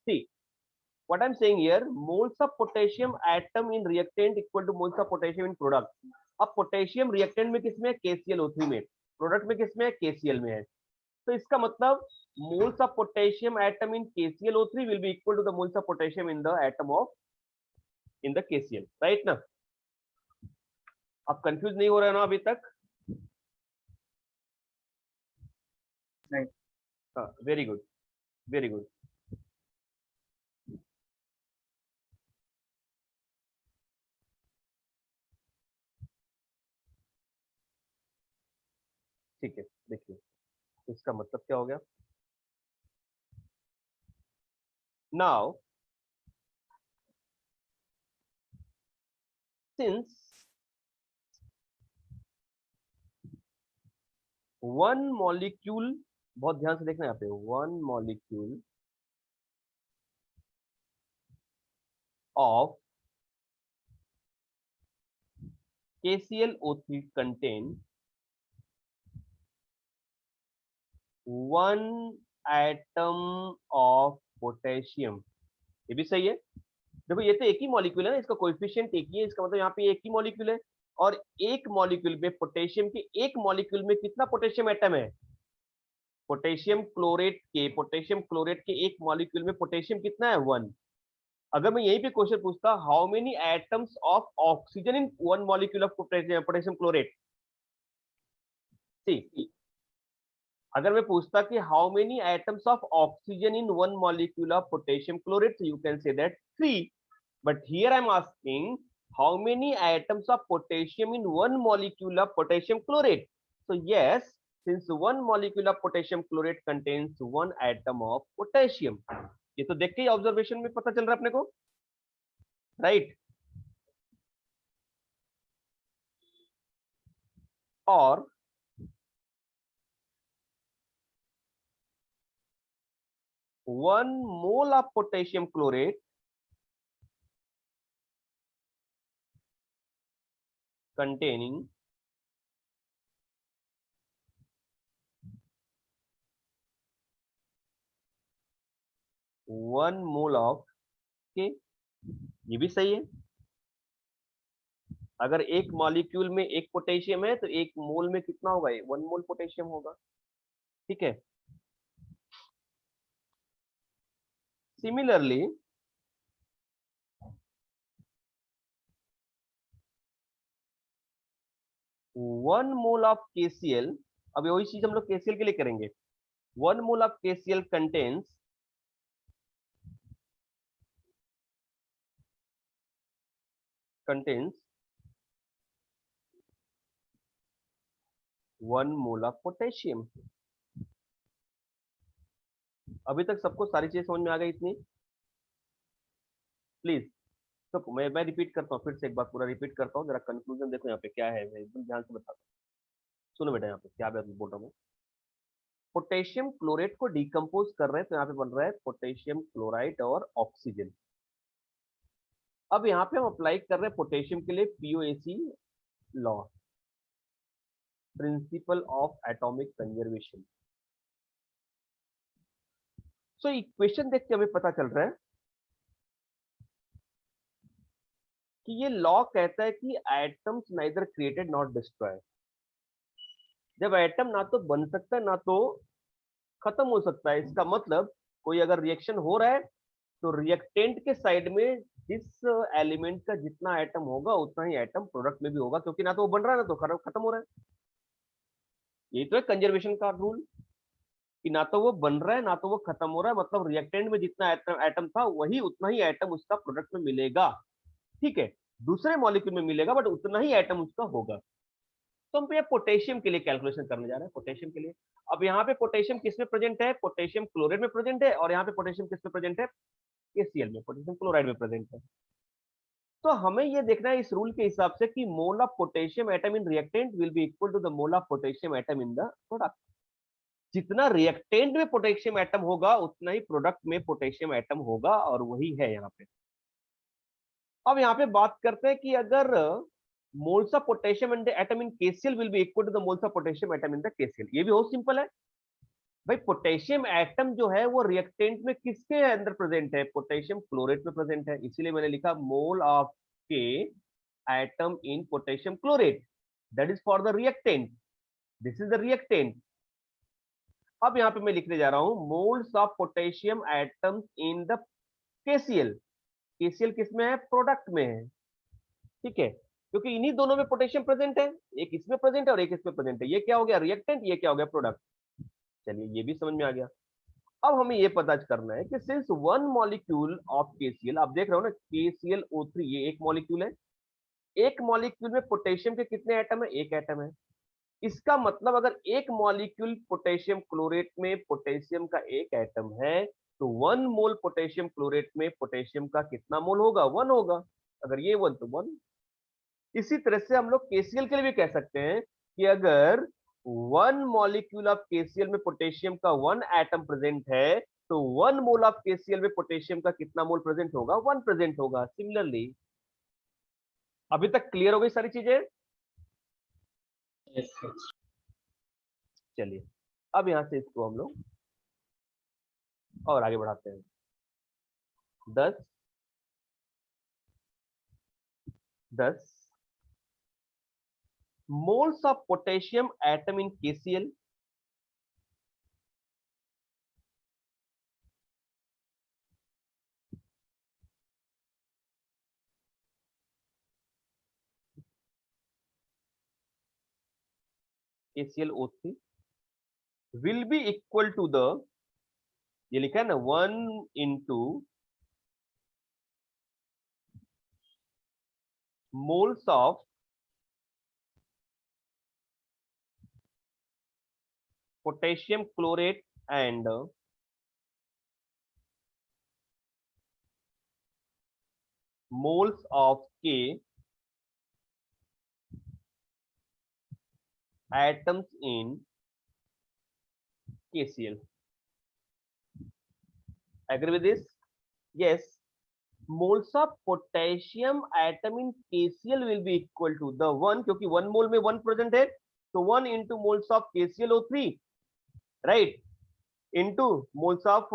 See what I'm saying here, moles of potassium atom in reactant equal to moles of potassium in product। अब potassium reactant में किसमें है, KClO3 में, product में किसमें है, KCl में है। तो इसका मतलब moles of potassium atom in KClO3 will be equal to the moles of potassium in the atom of in the KCl, right ना। अब कंफ्यूज नहीं हो रहा है ना अभी तक? Right. हाँ, वेरी गुड, वेरी गुड। ठीक है, देखिए इसका मतलब क्या हो गया। नाउ सिंस वन मॉलिक्यूल, बहुत ध्यान से देखना यहाँ पे, one molecule of KClO3 contain one atom of potassium। ये भी सही है। देखो ये तो एक ही मॉलिक्यूल है ना, इसका कोएफिशिएंट एक ही है, इसका मतलब यहाँ पे एक ही मॉलिक्यूल है। और एक मॉलिक्यूल में पोटेशियम के, एक मॉलिक्यूल में कितना पोटेशियम एटम है, पोटेशियम क्लोरेट के एक मॉलिक्यूल में पोटेशियम कितना है, 1। अगर मैं यहीं पे क्वेश्चन पूछता, how many atoms of oxygen in one molecule of potassium chlorate, see अगर मैं पूछता कि how many atoms of oxygen in one molecule of potassium chlorate, you can say that 3, but here I am asking how many atoms of potassium in one molecule of potassium chlorate. So yes, since one molecule of potassium chlorate contains one atom of potassium. ये तो देख के ही observation में पता चल रहा है अपने को, राइट? और one mole of potassium chlorate containing 1 mole of K. ये भी सही है. अगर एक मॉलिक्यूल में एक पोटेशियम है तो एक मोल में कितना होगा? 1 मोल पोटेशियम होगा. ठीक है. सिमिलरली 1 मोल ऑफ KCl, अब वही चीज हम लोग KCl के लिए करेंगे. 1 mole of KCl contains 1 mole of potassium. अभी तक सबको सारी चीजें समझ में आ गई इतनी? प्लीज. तो मैं रिपीट करता हूँ, फिर से एक बार पूरा रिपीट करता हूँ. जरा कंक्लूजन देखो यहाँ पे क्या है, मैं एकदम ध्यान से बताता हूँ. सुनो बेटा, यहाँ पे क्या बोल रहा हूँ. पोटेशियम क्लोरेट को डिकम्पोज कर रहे हैं तो यहाँ पे बन रहा है पोटेशियम क्लोराइड और ऑक्सीजन. अब यहाँ पे हम अप्लाई कर रहे हैं पोटेशियम के लिए POAC law, principle of atomic conservation. So equation देख के हमें पता चल रहा है कि ये लॉ कहता है कि atoms neither created not destroy. जब एटम ना तो बन सकता है ना तो खत्म हो सकता है, इसका मतलब कोई अगर रिएक्शन हो रहा है तो रिएक्टेंट के साइड में जिस एलिमेंट का जितना एटम होगा उतना ही एटम प्रोडक्ट में भी होगा, क्योंकि ना तो वो बन रहा है ना तो खत्म हो रहा है. यही तो है कंजर्वेशन का रूल, कि ना तो वो बन रहा है ना तो वो खत्म हो रहा है. मतलब रिएक्टेंट में जितना एटम था वही उतना ही एटम उसका प्रोडक्ट में मिलेगा. ठीक है, दूसरे मॉलिक्यूल में मिलेगा बट उतना ही एटम उसका होगा. तो हम ये पोटेशियम के लिए कैलकुलेशन करने जा रहे हैं. पोटेशियम के लिए अब यहाँ पे पोटेशियम किस में प्रेजेंट है? पोटेशियम क्लोराइड में प्रेजेंट है. और यहाँ पे पोटेशियम किस में प्रेजेंट है? KCl में, पोटेशियम क्लोराइड में प्रेजेंट है. तो हमें ये देखना है इस रूल के हिसाब से कि mole of potassium atom in reactant will be equal to the mole of potassium atom in the product. जितना रिएक्टेंट में पोटेशियम एटम होगा उतना ही प्रोडक्ट में पोटेशियम एटम होगा, और वही है यहाँ पे. अब यहाँ पे बात करते हैं कि अगर moles of potassium atom in KCl will be equal to the moles of potassium atom in the KCl. ये भी बहुत सिंपल है भाई. पोटेशियम एटम जो है वो रिएक्टेंट में किसके अंदर प्रेजेंट है? पोटेशियम क्लोरेट में प्रेजेंट है. इसीलिए मैंने लिखा mole of K atom in potassium chlorate, that is for the reactant. This is the reactant. अब यहाँ पे मैं लिखने जा रहा हूं moles of potassium atoms in the KCl. KCl किसमें है? प्रोडक्ट में है. ठीक है, क्योंकि इन्हीं दोनों में पोटेशियम प्रेजेंट है. एक इसमें प्रेजेंट है और एक इसमें प्रेजेंट है. ये क्या हो गया? रिएक्टेंट. ये क्या हो गया? प्रोडक्ट. चलिए ये भी समझ में आ गया. अब हमें ये पता करना है कि since one molecule of KCl, आप देख रहे हो ना KClO3, ये एक मॉलिक्यूल है. एक मॉलिक्यूल में पोटेशियम के कितने एटम है? एक एटम है. इसका मतलब अगर एक मॉलिक्यूल पोटेशियम क्लोरेट में पोटेशियम का एक एटम है तो 1 मोल पोटेशियम क्लोरेट में पोटेशियम का कितना मोल होगा? 1 होगा. अगर ये 1 तो 1. इसी तरह से हम लोग KCl के लिए भी कह सकते हैं कि अगर 1 मॉलिक्यूल ऑफ KCl में पोटेशियम का 1 एटम प्रेजेंट है तो 1 मोल ऑफ KCl में पोटेशियम का कितना मोल प्रेजेंट होगा? 1 प्रेजेंट होगा. सिमिलरली, अभी तक क्लियर हो गई सारी चीजें? Yes, sir. चलिए अब यहां से इसको हम लोग और आगे बढ़ाते हैं. 10 moles of potassium atom in KCl KClO3 will be equal to the, ये लिखा है ना 1 into moles of potassium chlorate and moles of K atoms in KCl. Agree with this? Yes. Moles of potassium atom in KCl will be equal to the one, क्योंकि 1 मोल में 1 present है, तो 1 into moles of KClO3, right, into moles of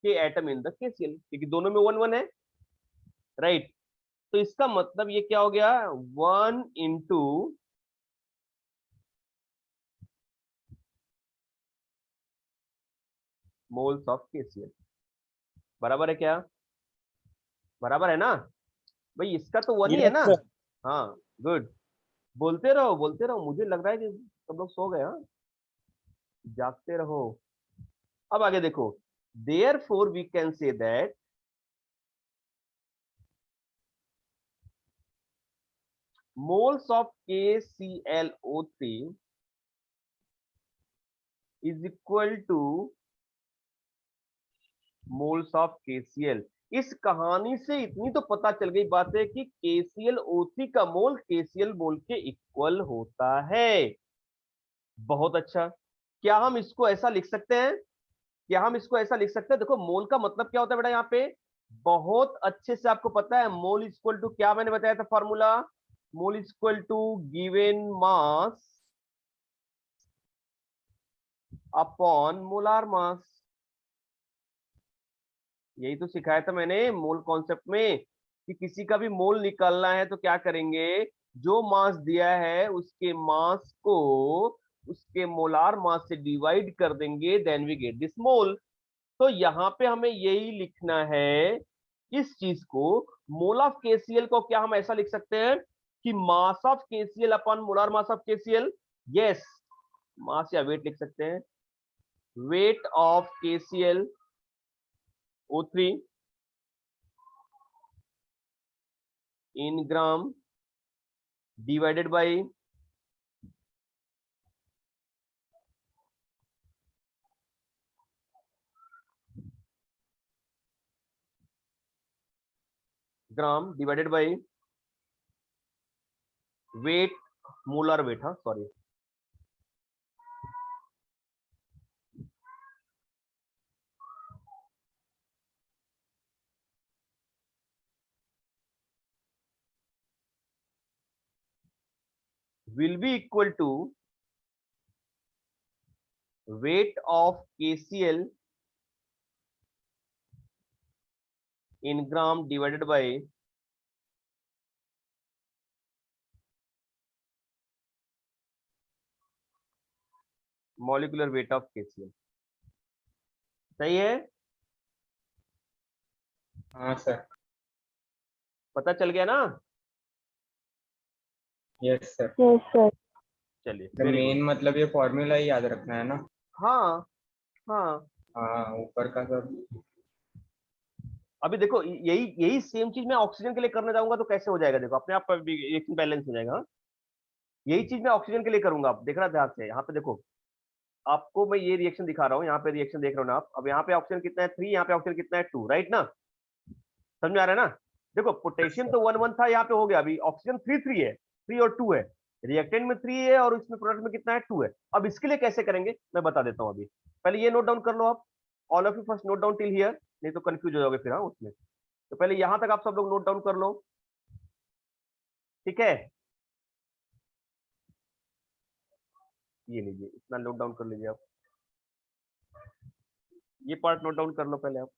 K atom in the KCl, क्योंकि दोनों में 1 1 है, right. तो इसका मतलब ये क्या हो गया, 1 into मोल्स ऑफ KCl बराबर है क्या, बराबर है ना भाई, इसका तो 1 ही है Yes, ना। sir. हाँ, गुड, बोलते रहो, मुझे लग रहा है कि सब लोग सो गए। हाँ, जागते रहो। अब आगे देखो, therefore we can say that moles of KClO3 is equal to moles of KCl। इस कहानी से इतनी तो पता चल गई बात है कि KClO3 का मोल KCl मोल के इक्वल होता है। बहुत अच्छा, क्या हम इसको ऐसा लिख सकते हैं, क्या हम इसको ऐसा लिख सकते हैं? देखो, मोल का मतलब क्या होता है बेटा, यहाँ पे बहुत अच्छे से आपको पता है, मोल इक्वल टू क्या मैंने बताया था formula, mole equal to given mass upon molar mass. यही तो सिखाया था मैंने मोल कॉन्सेप्ट में, कि किसी का भी मोल निकालना है तो क्या करेंगे, जो मास दिया है उसके मास को उसके मोलार मास से डिवाइड कर देंगे, देन वी गेट दिस मोल। तो यहाँ पे हमें यही लिखना है, इस चीज को, मोल ऑफ केसीएल को क्या हम ऐसा लिख सकते हैं कि mass of KCl upon molar mass of KCl. Yes, mass या वेट लिख सकते हैं, weight of KCl O3 in gram divided by weight, molar weight, हाँ sorry, will be equal to weight of KCl in gram divided by molecular weight of KCl। सही है, हाँ sir. पता चल गया ना? Yes sir. Yes sir. चलिए, the very good. Main मतलब ये फॉर्मूला ही याद रखना है ना। हाँ हाँ, हाँ, ऊपर का सब। अभी देखो, यही यही सेम चीज मैं ऑक्सीजन के लिए करने जाऊंगा तो कैसे हो जाएगा, देखो अपने आप रिएक्शन बैलेंस हो जाएगा। हाँ? यही चीज मैं ऑक्सीजन के लिए करूंगा, आप देख रहा ध्यान से, यहाँ पे देखो, आपको मैं ये रिएक्शन दिखा रहा हूँ, यहाँ पे रिएक्शन देख रहे हो ना आप, अब यहाँ पे ऑक्सीजन कितना है 3, यहाँ पे ऑक्सीजन कितना है 2, राइट ना? समझ में आ रहा है ना? देखो, पोटेशियम तो 1 1 था, यहाँ पे हो गया, अभी ऑक्सीजन 3 3 है, 3 और 2 है, रिएक्टेंट में 3 है और इसमें प्रोडक्ट में कितना है 2 है। अब इसके लिए कैसे करेंगे मैं बता देता हूँ। अभी पहले ये नोट डाउन कर लो आप, all of you first note down till here, नहीं तो कंफ्यूज हो जाओगे फिर। हाँ, उसमें तो पहले यहां तक आप सब लोग नोट डाउन कर लो, ठीक है? ये लीजिए, इतना नोट डाउन कर लीजिए आप, ये पार्ट नोट डाउन कर लो पहले आप।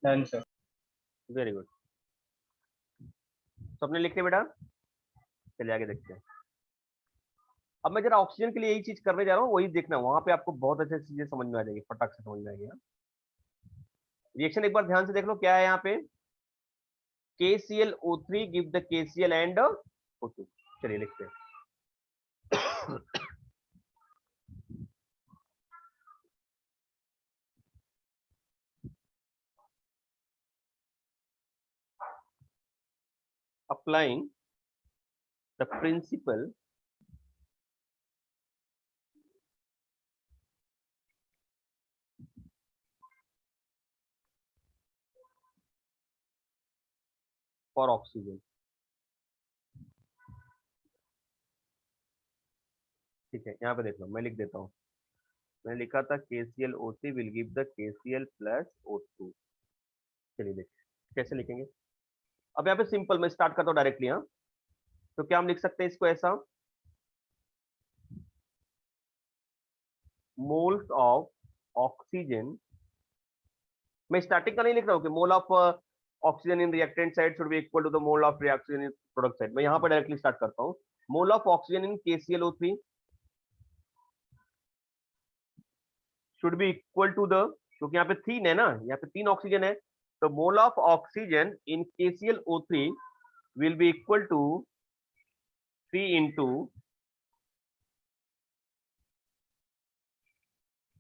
Done sir. Very good. सबने लिख लिया बेटा? चलिए आगे देखते हैं। अब मैं जरा ऑक्सीजन के लिए यही चीज करने जा रहा हूँ, वही देखना, वहां पे आपको बहुत अच्छे से चीजें समझ में आ जाएगी, फटाक से समझ में आएगी। रिएक्शन एक बार ध्यान से देख लो, क्या है यहाँ पे? KClO3 give the KCl and O2। चलिए लिखते हैं। Applying the principle for oxygen। ठीक है, यहाँ पे देख लो, मैं लिख देता हूँ। मैंने लिखा था KClO3 will give the KCl plus O2। चलिए देखिए कैसे लिखेंगे। अब यहाँ पे सिंपल, मैं स्टार्ट करता हूँ डायरेक्टली। हाँ, तो क्या हम लिख सकते हैं इसको ऐसा, मोल्स ऑफ ऑक्सीजन। मैं स्टार्टिंग का नहीं लिख रहा हूँ कि mole of oxygen in reactant side should be equal to the mole of reaction in product side. मैं यहाँ पर डायरेक्टली स्टार्ट करता हूँ। Mole of oxygen in KClO3 should be equal to the, क्योंकि यहाँ पे 3 है ना, यहाँ पे 3 ऑक्सीजन है, तो mole of oxygen in KClO3 will be equal to 3 into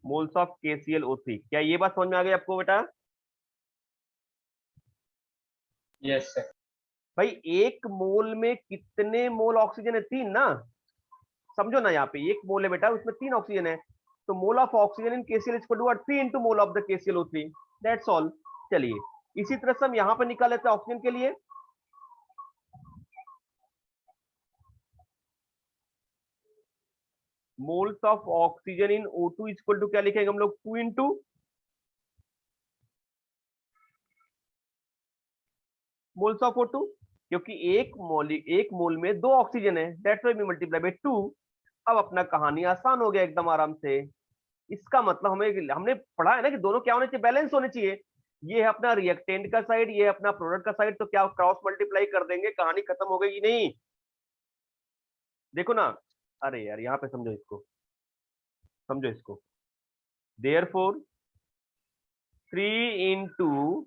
moles of KClO3। क्या ये बात समझ में आ गई आपको बेटा? Yes sir. भाई एक मोल में कितने मोल ऑक्सीजन है? 3 ना। समझो ना, यहाँ पे एक मोल है बेटा, उसमें 3 ऑक्सीजन है, तो mole of oxygen in KCl is equal to 3 into mole of the KClO3। That's all. चलिए इसी तरह से हम यहाँ पर निकाल लेते हैं ऑक्सीजन के लिए। Moles of oxygen in O2 equal to क्या लिखेंगे हम लोग? 2 इंटू मोल्स ऑफ O2, क्योंकि एक मोल में 2 ऑक्सीजन है, that's why we multiply by 2। अब अपना कहानी आसान हो गया एकदम आराम से। इसका मतलब हमने पढ़ा है ना कि दोनों क्या होने चाहिए? बैलेंस होने चाहिए। ये है अपना रिएक्टेंट का साइड, ये है अपना प्रोडक्ट का साइड, तो क्या क्रॉस मल्टीप्लाई कर देंगे, कहानी खत्म हो गई? नहीं, देखो ना। अरे यार यहाँ पे समझो इसको, समझो इसको। Therefore 3 into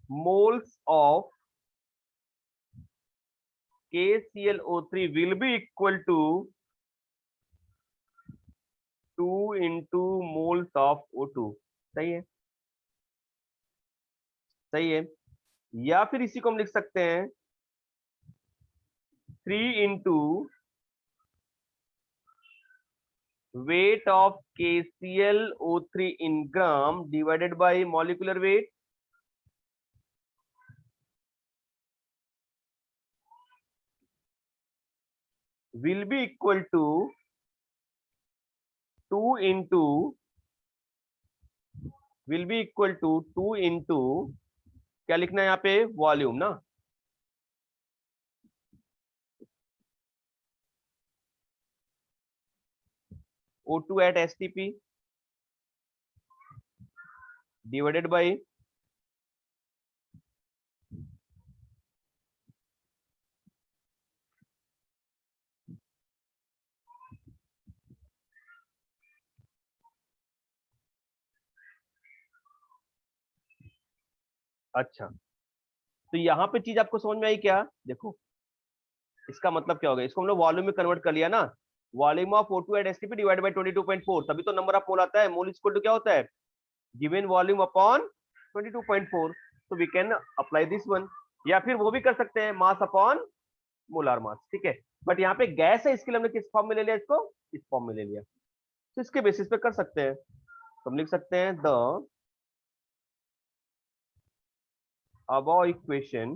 moles of KClO3 will be equal to 2 into moles of O2। सही है, सही है। या फिर इसी को हम लिख सकते हैं 3 into weight of KClO3 in gram divided by molecular weight will be equal to 2 into क्या लिखना है यहाँ पे? वॉल्यूम ना। O2 at STP divided by अच्छा, तो यहाँ पे चीज आपको समझ में आई क्या? देखो इसका मतलब क्या होगा, इसको हम लोग वॉल्यूम में कन्वर्ट कर लिया ना। Volume of O2 at STP divide by 22.4, तभी तो नंबर ऑफ मोल आता है। मोल इक्वल टू क्या होता है? Given volume upon 22.4। तो we can apply this one, या फिर वो भी कर सकते हैं, मास अपॉन मोलार मास। ठीक है, बट यहाँ पे गैस है, इसके लिए हमने किस फॉर्म में ले लिया? इसको इस फॉर्म में ले लिया, तो इसके बेसिस पे कर सकते हैं। तो हम लिख सकते हैं the above equation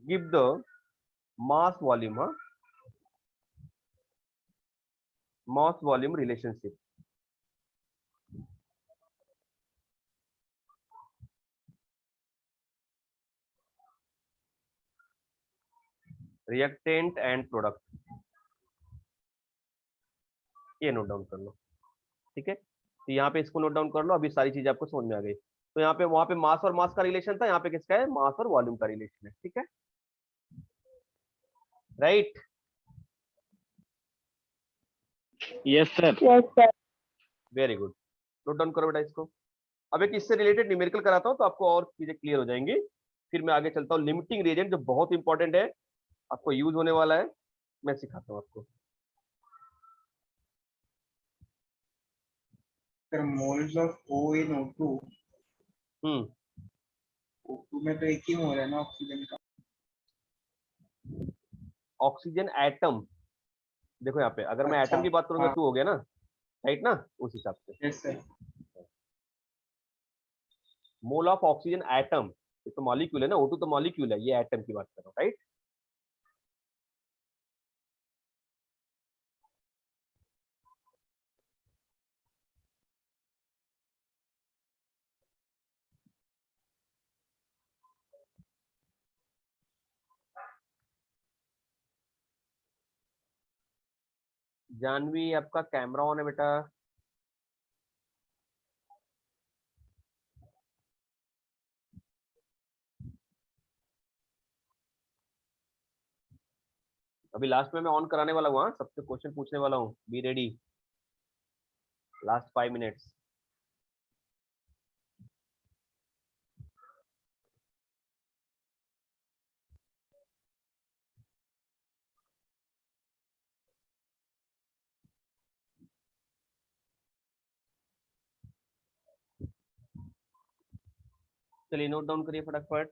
give the mass volume relationship। Reactant and product, ये नोट डाउन कर लो। ठीक है, तो यहाँ पे इसको नोट डाउन कर लो, अभी सारी चीजें आपको समझ में आ गई। तो यहाँ पे वहां पे मास और मास का रिलेशन था, यहाँ पे किसका है, मास और वॉल्यूम का रिलेशन है। ठीक है, right. Yes sir. Yes sir. Very good, note down करो बेटा इसको। अब एक इससे रिलेटेड न्यूमेरिकल कराता हूँ तो आपको और चीजें क्लियर हो जाएंगी। फिर मैं आगे चलता हूँ, लिमिटिंग रिएजेंट जो बहुत इंपॉर्टेंट है, आपको यूज होने वाला है, मैं सिखाता हूँ आपको। Sir moles of O in O2, O2 में तो एक ही मोल है ना ऑक्सीजन का। ऑक्सीजन एटम, देखो यहाँ पे अगर मैं अच्छा, एटम की बात करूंगा हाँ। तो हो गया ना, राइट ना, उस हिसाब से। Yes sir. Mole of oxygen atom, ये तो मॉलिक्यूल है ना, O2 तो मॉलिक्यूल है, ये एटम की बात कर रहा हूँ, राइट। जानवी आपका कैमरा ऑन है बेटा। अभी लास्ट में मैं ऑन कराने वाला हूँ, हाँ, सबसे क्वेश्चन पूछने वाला हूँ, बी रेडी, लास्ट 5 मिनट्स। चलिए नोट डाउन करिए फटाफट।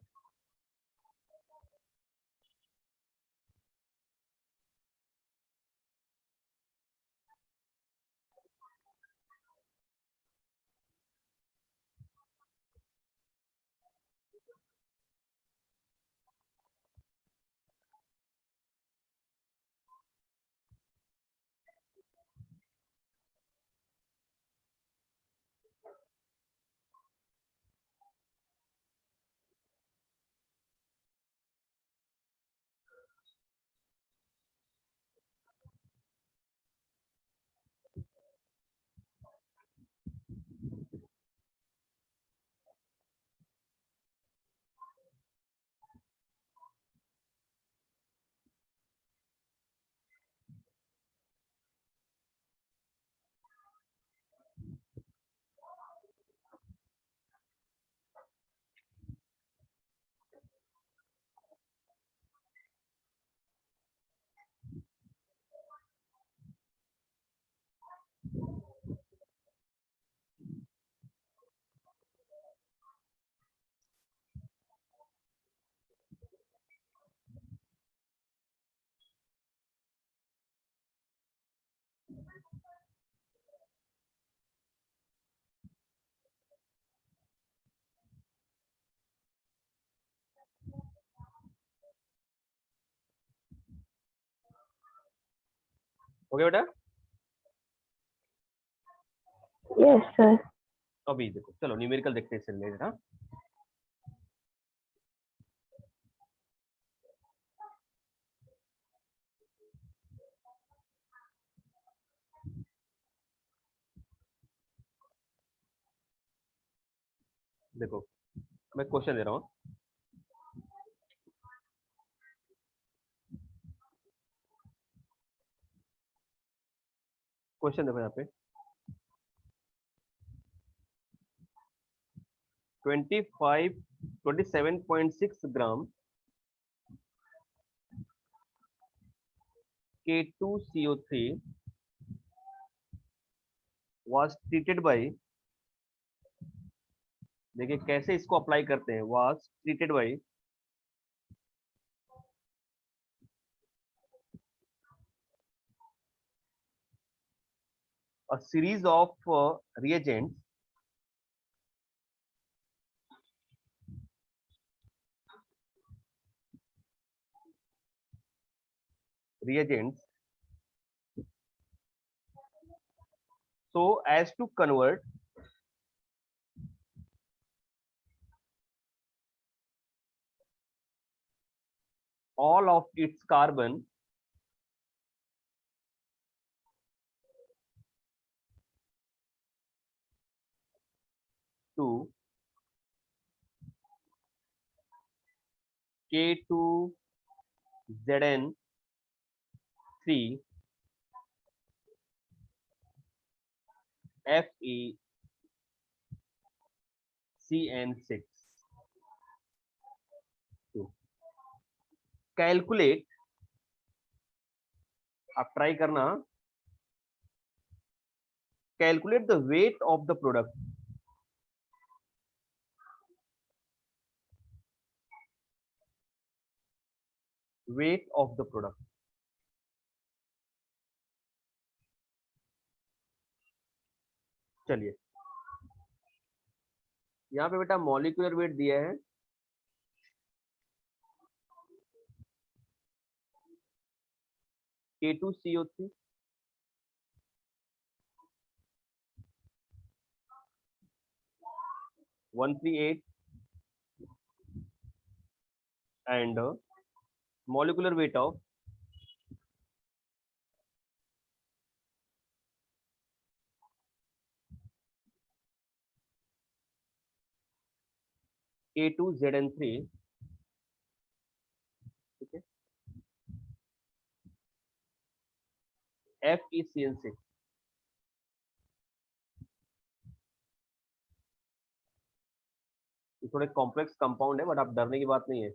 हो गया बेटा। Yes sir. अभी देखो, चलो न्यूमेरिकल देखते हैं इससे रिलेटेड। हाँ, देखो मैं क्वेश्चन दे रहा हूँ, क्वेश्चन देखो यहाँ पे 27.6 ग्राम K2CO3 was treated by, देखिए कैसे इसको अप्लाई करते हैं, was treated by a series of reagents so as to convert all of its carbon to K2ZN3 FeCN6 to calculate, आप ट्राई करना, calculate the weight of the product, weight of the product. चलिए यहाँ पे बेटा molecular weight दिया है K2CO3 138 and molecular weight of K2ZN3, ठीक है, FeCN6। ये थोड़े कॉम्प्लेक्स कंपाउंड है बट आप डरने की बात नहीं है।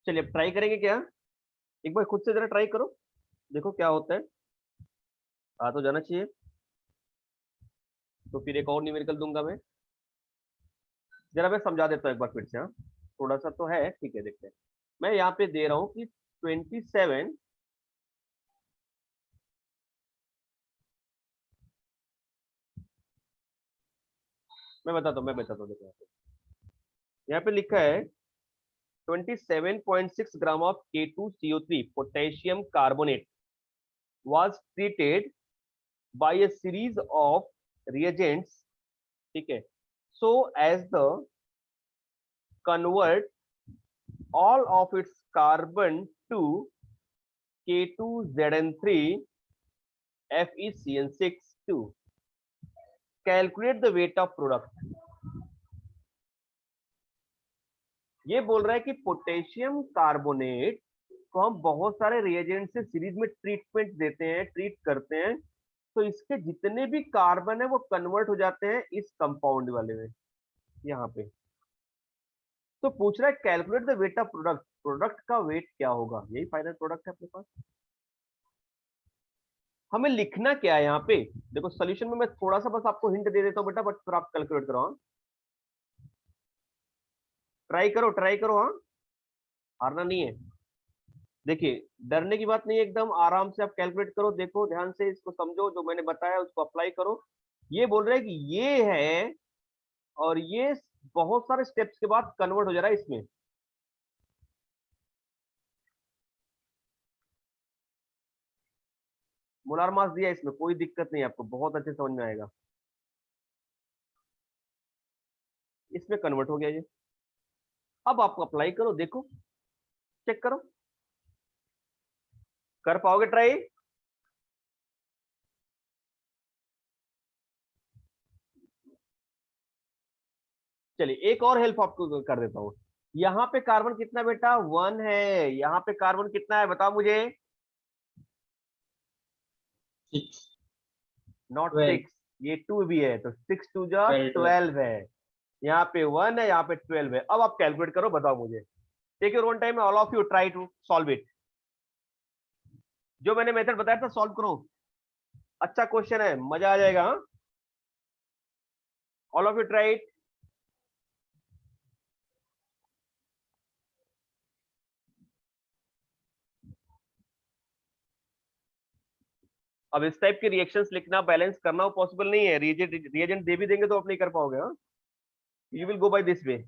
चलिए अब ट्राई करेंगे क्या, एक बार खुद से जरा ट्राई करो, देखो क्या होता है। आ तो जाना चाहिए, तो फिर एक और न्यूमेरिकल दूंगा मैं, जरा मैं समझा देता हूँ एक बार फिर से। हाँ थोड़ा सा तो है, ठीक है, देखते हैं। मैं यहाँ पे दे रहा हूँ कि 27, मैं बताता हूँ देखो यहाँ पे लिखा है 27.6 gram of K2CO3 potassium carbonate was treated by a series of reagents, ठीक है, so as the convert all of its carbon to K2ZN3 FeCN6 to calculate the weight of product। ये बोल रहा है कि पोटेशियम कार्बोनेट को हम बहुत सारे रिएजेंट से सीरीज में ट्रीटमेंट देते हैं, ट्रीट करते हैं, तो इसके जितने भी कार्बन है वो कन्वर्ट हो जाते हैं इस कंपाउंड वाले में यहाँ पे। तो पूछ रहा है calculate the wait of product, product का वेट क्या होगा, यही फाइनल प्रोडक्ट है अपने पास। हमें लिखना क्या है यहाँ पे, देखो सोल्यूशन में मैं थोड़ा सा बस आपको हिंट दे देता हूँ बेटा, बट फिर आप कैलकुलेट करो। ट्राई करो, हाँ हारना नहीं है। देखिए डरने की बात नहीं है, एकदम आराम से आप कैलकुलेट करो, देखो ध्यान से इसको समझो, जो मैंने बताया उसको अप्लाई करो। ये बोल रहे हैं कि ये है और ये बहुत सारे स्टेप्स के बाद कन्वर्ट हो जा रहा है इसमें। मोलार मास दिया इसमें, कोई दिक्कत नहीं, आपको बहुत अच्छे समझ में आएगा। इसमें कन्वर्ट हो गया ये, अब आप अप्लाई करो, देखो चेक करो, कर पाओगे ट्राई। चलिए एक और हेल्प आपको कर देता हूँ। यहाँ पे कार्बन कितना बेटा 1 है, यहाँ पे कार्बन कितना है बताओ मुझे। 6 नॉट 12 6, ये 2 भी है, तो 6 2 जा 12 12 है, यहाँ पे 1 है, यहाँ पे 12 है। अब आप कैलकुलेट करो, बताओ मुझे। Take your own time, all of you try to solve it. जो मैंने मेथड बताया था सॉल्व करो, अच्छा क्वेश्चन है, मजा आ जाएगा। All of you try it. अब इस टाइप के रिएक्शंस लिखना, बैलेंस करना वो पॉसिबल नहीं है, रिएजेंट दे भी देंगे तो आप नहीं कर पाओगे। हाँ you will go by this way.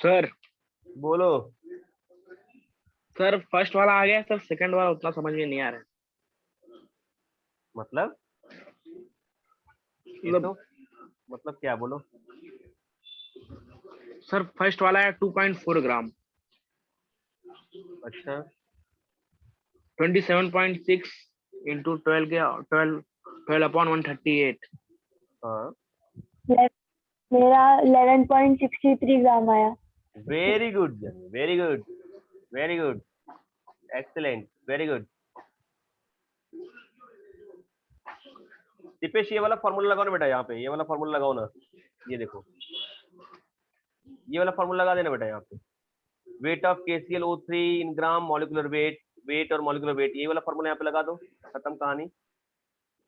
Sir बोलो। सर फर्स्ट वाला आ गया सर, सेकंड वाला उतना समझ में नहीं आ रहा है। मतलब ये मतलब तो मतलब क्या बोलो। सर फर्स्ट वाला है 2.4 ग्राम, अच्छा 27.6 इंटू 12 के 12/138। हाँ मेरा 11.63 ग्राम आया। Very good very good very good excellent very good. Deepesh ये वाला फॉर्मूला लगाओ ना बेटा, यहाँ पे ये वाला फॉर्मूला लगाओ ना। ये देखो ये वाला फॉर्मूला लगा देना बेटा यहाँ पे। Weight of KClO3 in gram molecular weight, weight और मॉलिक्यूलर वेट, ये वाला फॉर्मूला यहाँ पे लगा दो, खत्म कहानी।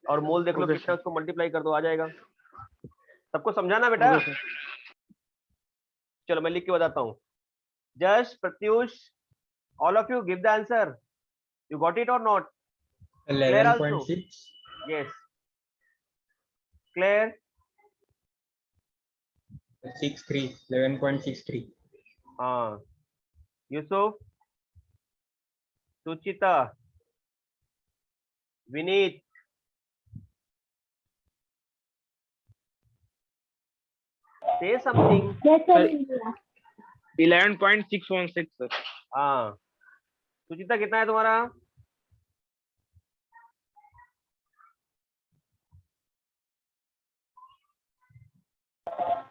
और मोल देख लो ओके कितना, सर। उसको मल्टीप्लाई कर दो, आ जाएगा। सबको समझाना बेटा। Okay sir. चलो मैं लिख के बताता हूँ। Just Pratyush, all of you give the answer. You got it और नॉट? Claire also? 11.6. Yes. Claire? 63. 11.63. हाँ। Yusuf? Suchita? Vineet? Say something. Yes, sir. 11.616 sir. हाँ। सुचिता कितना है तुम्हारा?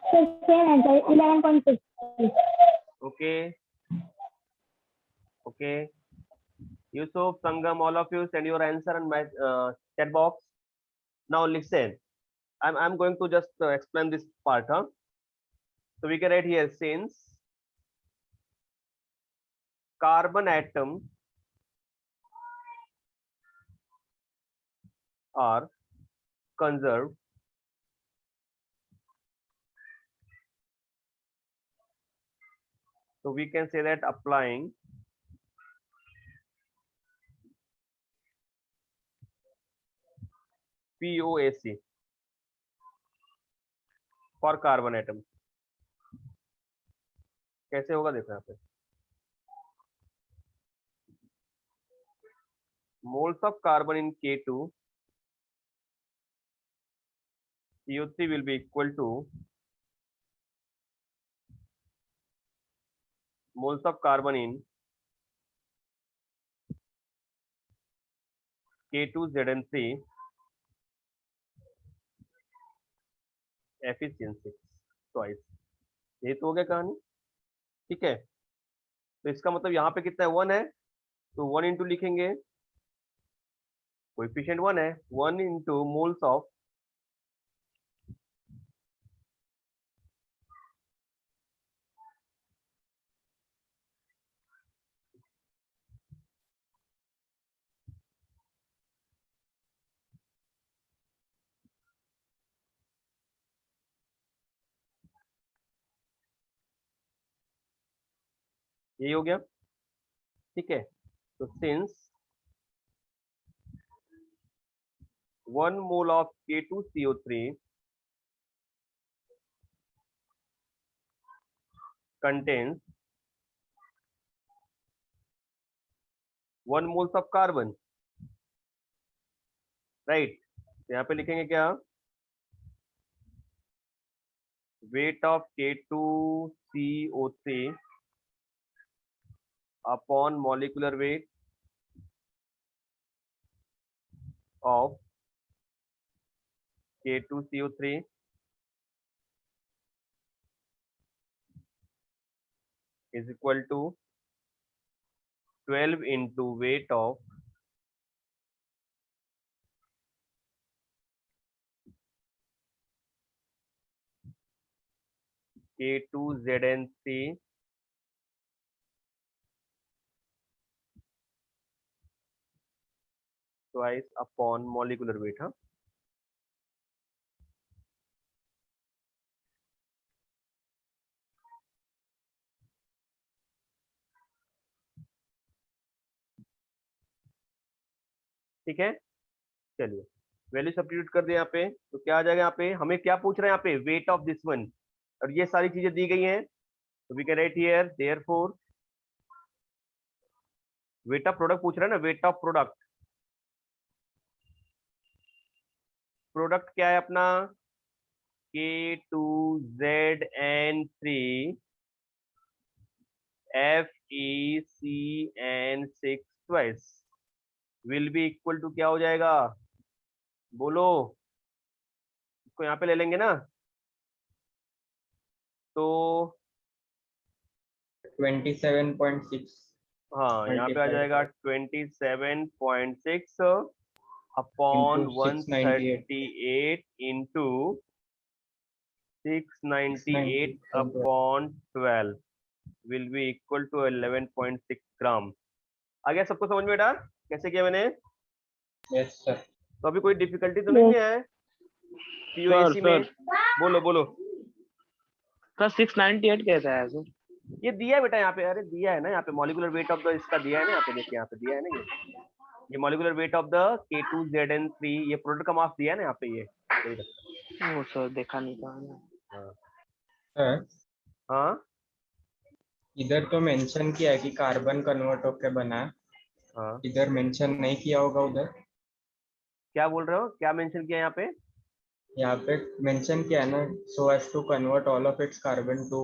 Sir, same answer, 11.6. Okay. Okay. Yusuf, Sangam, all of you send your answer in my chat box. Now listen. I'm going to just explain this part, huh? So we can write here, since carbon atom are conserved so we can say that applying POAC for carbon atom। कैसे होगा देखो यहाँ पे, moles of carbon in K2 CO3 will be equal to moles of carbon in K2ZN3 efficiency twice। ये तो हो गया कहानी, ठीक है। तो इसका मतलब यहाँ पे कितना है, 1 है, तो 1 इंटू लिखेंगे, कोएफिशिएंट 1 है, 1 इंटू मोल्स ऑफ ये हो गया, ठीक है। तो since 1 mole of K2CO3 contains 1 moles of carbon, right. तो यहाँ पे लिखेंगे क्या, weight of K2CO3 upon molecular weight of K2CO3 is equal to 12 into weight of K2ZN3 twice upon molecular weight, हाँ। ठीक है, चलिए वैल्यू सब्स्टिट्यूट कर दे यहाँ पे, तो क्या आ जाएगा यहाँ पे, हमें क्या पूछ रहे हैं यहाँ पे, वेट ऑफ दिस वन, और ये सारी चीजें दी गई हैं। तो we can write here therefore weight of product पूछ रहा है ना, वेट ऑफ प्रोडक्ट। प्रोडक्ट क्या है अपना, K2ZN3 FeCN6 twice will be equal to क्या हो जाएगा, बोलो। इसको यहाँ पे ले लेंगे ना, तो 27.6 हाँ यहाँ पे आ multiplied जाएगा by 27.6 upon into 698 138 into 698 698 upon 12 will be equal to 11.6 gram. आ गया सबको समझ में बेटा कैसे किया मैंने? yes sir तो अभी कोई डिफिकल्टी तो नहीं है पीओएसी में? सर बोलो बोलो। सर 698 कैसा है सर? ये दिया है बेटा यहाँ पे, अरे दिया है ना यहाँ पे, मॉलिक्यूलर वेट ऑफ द इसका दिया है ना यहाँ पे, देखिए यहाँ पे दिया है ना, ये molecular weight of the K2ZN3, ये प्रोडक्ट का मास दिया है ना यहाँ पे, ये यही रखा। वो सर देखा नहीं था। हाँ sir हाँ इधर तो मेंशन किया है कि कार्बन कन्वर्ट होके बना है, हाँ। इधर मेंशन नहीं किया होगा उधर? क्या बोल रहे हो, क्या मेंशन किया है यहाँ पे? यहाँ पे मेंशन किया है ना, so as to convert all of its carbon to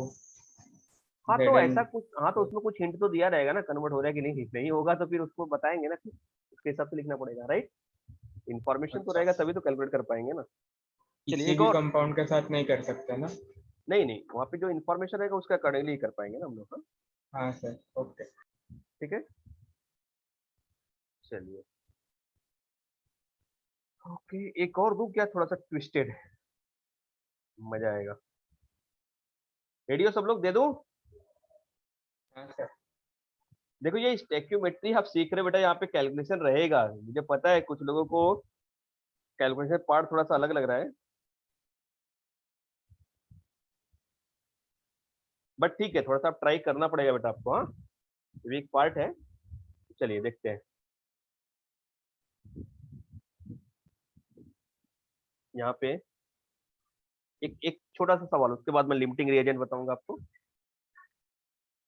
हाँ तो Zn। ऐसा कुछ, हाँ तो उसमें कुछ हिंट तो दिया रहेगा ना, कन्वर्ट हो रहा है कि नहीं, नहीं होगा तो फिर उसको बताएंगे ना, उसके हिसाब से लिखना पड़ेगा, राइट। इन्फॉर्मेशन तो अच्छा, रहेगा तभी तो कैलकुलेट कर पाएंगे ना। चलिए किसी एक भी और, कंपाउंड के साथ नहीं कर सकते ना? नहीं नहीं वहाँ पे जो इन्फॉर्मेशन रहेगा उसका अकॉर्डिंगली ही कर पाएंगे ना हम लोग। हाँ हाँ सर, ओके। ठीक है, चलिए ओके। एक और दूं क्या, थोड़ा सा ट्विस्टेड, मजा आएगा। रेडियो सब लोग दे दूं? हाँ सर। देखो ये स्टैक्योमेट्री आप सीख रहे हो बेटा, यहाँ पे कैलकुलेशन रहेगा, मुझे पता है कुछ लोगों को कैलकुलेशन पार्ट थोड़ा सा अलग लग रहा है, बट ठीक है, थोड़ा सा ट्राई करना पड़ेगा बेटा आपको। हाँ ये भी एक पार्ट है, चलिए देखते हैं। यहाँ पे एक एक छोटा सा सवाल, उसके बाद मैं लिमिटिंग रिएजेंट बताऊंगा आपको,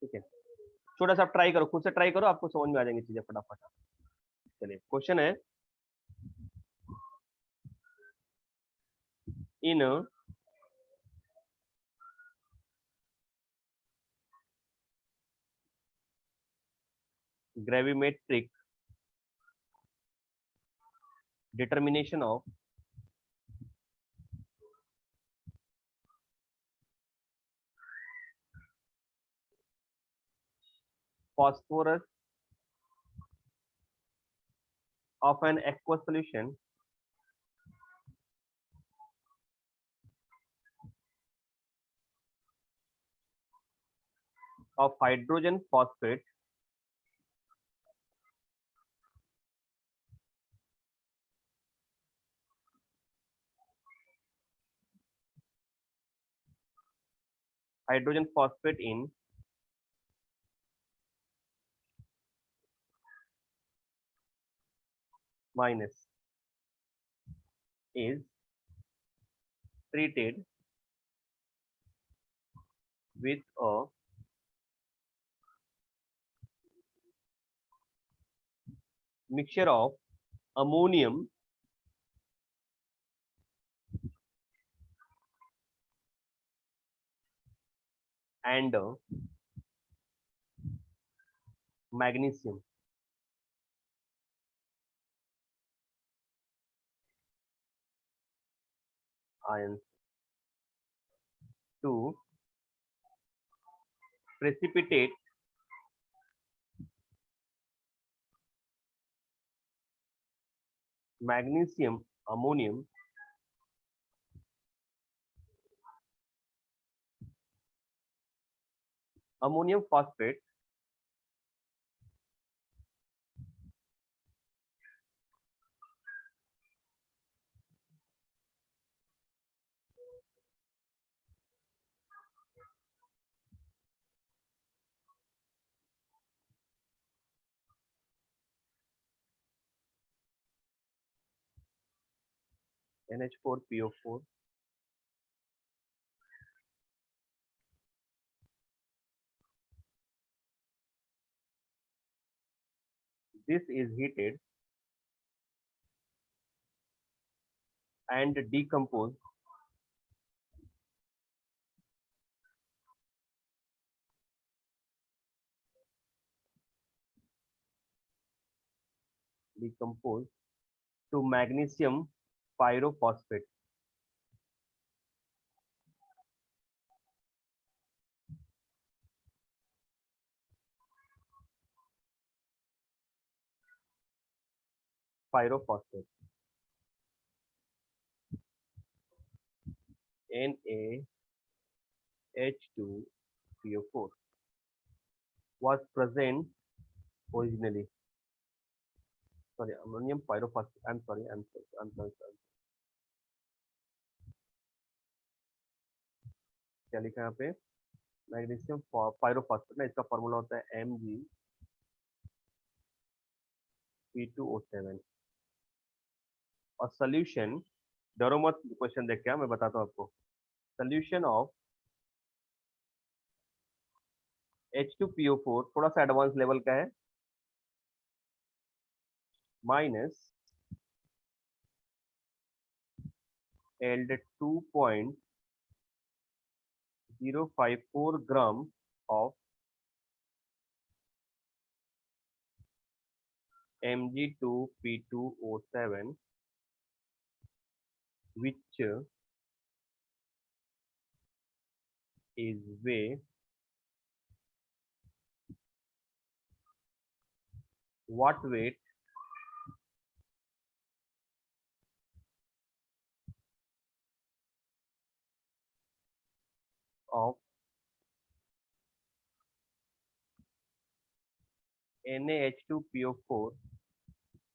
ठीक है। छोटा सा आप ट्राई करो, खुद से ट्राई करो, आपको समझ में आ जाएंगी चीजें फटाफट। चलिए क्वेश्चन है, इन gravimetric determination of phosphorus of an aqueous solution of hydrogen phosphate in minus is treated with a mixture of ammonium and magnesium ions to precipitate magnesium ammonium ammonium phosphate NH4PO4 this is heated and decomposed to magnesium pyrophosphate. Pyrophosphate, NaH2PO4 was present originally. Sorry, ammonium pyrophosphate. I'm sorry. क्या लिखा है यहाँ पे? Magnesium pyrophosphate ना, इसका formula होता है Mg P2O7 और सोल्यूशन, डरो मत क्वेश्चन देख के, मैं बताता हूँ आपको। सोल्यूशन ऑफ H2PO4 थोड़ा सा एडवांस लेवल का है, माइनस एल्ड 2.054 gram of Mg2P2O7 which is weigh what weight of NaH2PO4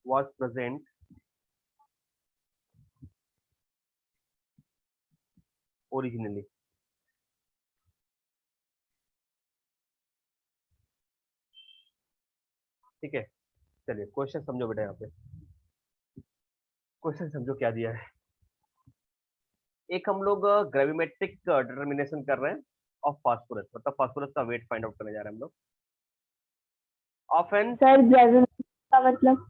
was present originally. ठीक है, चलिए क्वेश्चन समझो बेटा। यहाँ पे क्वेश्चन समझो क्या दिया है। एक हम लोग ग्रेविमेट्रिक डिटर्मिनेशन कर रहे हैं ऑफ फास्फोरस, मतलब फास्फोरस का वेट फाइंड आउट करने जा रहे हैं हम लोग। ऑफन सर ग्रेविमेट्रिक का मतलब?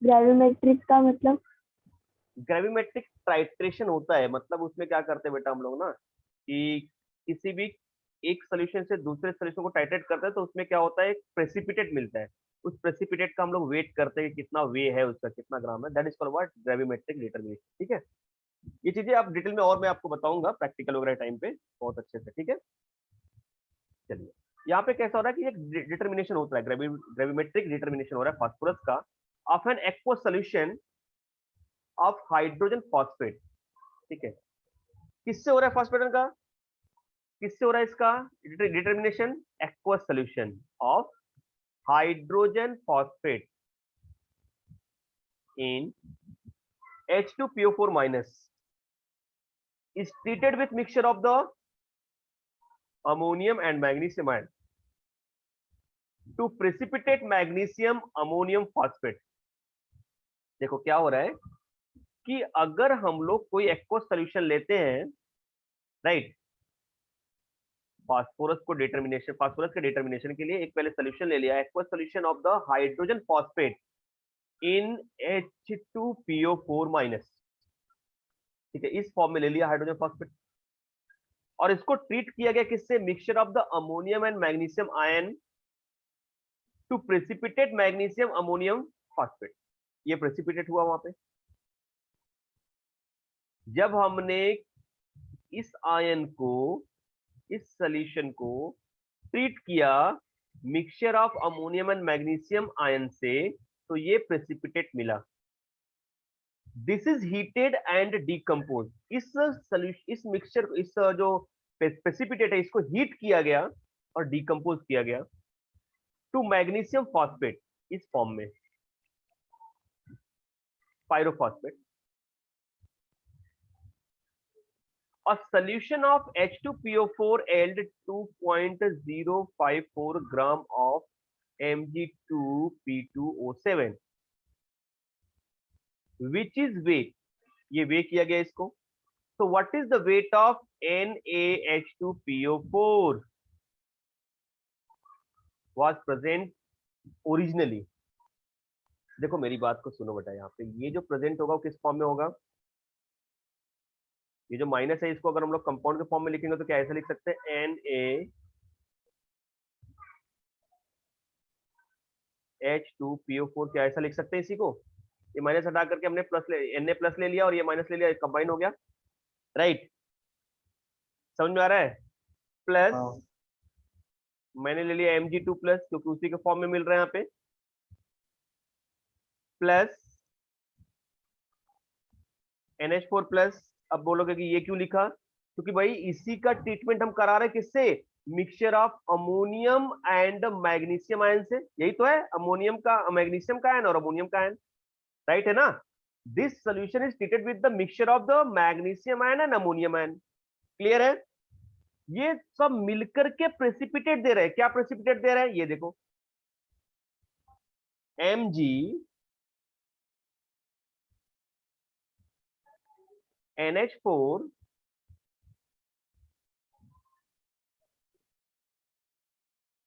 ग्रेविमेट्रिक का मतलब? ग्रेविमेट्रिक टाइट्रेशन होता है, मतलब उसमें क्या करते हैं बेटा हम लोग ना, कि किसी भी एक सोल्यूशन से दूसरे सोल्यूशन को टाइट्रेट करते हैं, तो उसमें क्या होता है, एक प्रेसिपिटेट मिलता है। उस प्रेसिपिटेट का हम लोग वेट करते हैं कि कितना वे है उसका, कितना ग्राम है। That is called what? Gravimetric determination. ठीक है, ये चीजें आप डिटेल में और मैं आपको बताऊंगा प्रैक्टिकल वगैरह टाइम पे बहुत अच्छे से। ठीक है, चलिए यहाँ पे कैसा हो रहा है कि एक डिटर्मिनेशन होता है, ग्रेविमेट्रिक डिटर्मिनेशन हो रहा है फास्फोरस का of an aqueous solution of hydrogen phosphate. ठीक है, किससे हो रहा है फॉस्फेट का, किससे हो रहा है इसका determination? Aqueous solution of hydrogen phosphate in H2PO4 minus is treated with mixture of the ammonium and magnesium ion to precipitate magnesium ammonium phosphate। देखो क्या हो रहा है कि अगर हम लोग कोई एक्वस सॉल्यूशन लेते हैं, राइट, फास्फोरस के डिटर्मिनेशन के लिए एक पहले सॉल्यूशन ले लिया, aqueous solution of the hydrogen phosphate in H2PO4 minus. ठीक है, इस फॉर्म में ले लिया हाइड्रोजन फॉस्फेट और इसको ट्रीट किया गया किससे? Mixture of the ammonium and magnesium ion to precipitate magnesium ammonium phosphate. ये प्रेसिपिटेट हुआ वहां पे। जब हमने इस आयन को, इस सॉल्यूशन को ट्रीट किया mixture of ammonium and magnesium ion से, तो ये प्रेसिपिटेट मिला। This is heated and decompose. इस सॉल्यूशन, इस मिक्सचर, इस जो प्रेसिपिटेट है, इसको हीट किया गया और डिकम्पोज किया गया टू मैग्नीशियम फॉस्फेट इस फॉर्म में, pyrophosphate. A solution of H2PO4 yield 2.054 gram of Mg2P2O7 which is weight, ये weigh किया गया इसको। So what is the weight of NaH2PO4 was present originally, देखो मेरी बात को सुनो बेटा, यहाँ पे ये जो प्रेजेंट होगा वो किस फॉर्म में होगा? ये जो माइनस है इसको अगर हम लोग कंपाउंड के फॉर्म में लिखेंगे तो क्या ऐसा लिख सकते हैं, NaH2PO4, क्या ऐसा लिख सकते हैं इसी को? ये माइनस हटा करके हमने प्लस Na प्लस ले लिया और ये माइनस ले लिया, कंबाइन हो गया, राइट? समझ में आ रहा है? प्लस हाँ, मैंने ले लिया Mg2 प्लस, क्योंकि उसी के फॉर्म में मिल रहा है यहाँ पे, प्लस NH4 प्लस। अब बोलोगे कि ये क्यों लिखा? क्योंकि भाई इसी का ट्रीटमेंट हम करा रहे हैं, किससे? Mixture of ammonium and magnesium ion से, यही तो है, अमोनियम का, मैग्नीशियम का आयन और अमोनियम का आयन, राइट है ना? This solution is treated with the mixture of the magnesium ion and ammonium ion. Clear है? ये सब मिलकर के प्रेसिपिटेट दे रहे हैं। क्या प्रेसिपिटेट दे रहे हैं? ये देखो, Mg NH4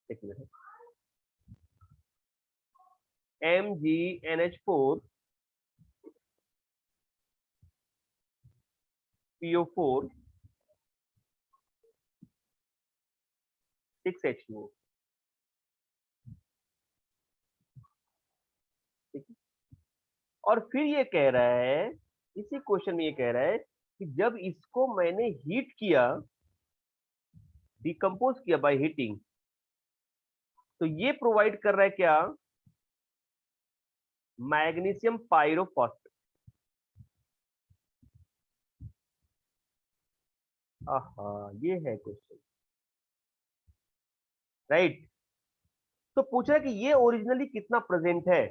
एक मिनट, MgNH4 PO4 6H2O, ठीक है? और फिर ये कह रहा है, इसी क्वेश्चन में ये कह रहा है कि जब इसको मैंने हीट किया, डिकम्पोज किया बाय हीटिंग, तो ये प्रोवाइड कर रहा है क्या? Magnesium pyrophosphate. आहा, ये है क्वेश्चन, राइट? तो पूछ रहा है कि ये ओरिजिनली कितना प्रेजेंट है,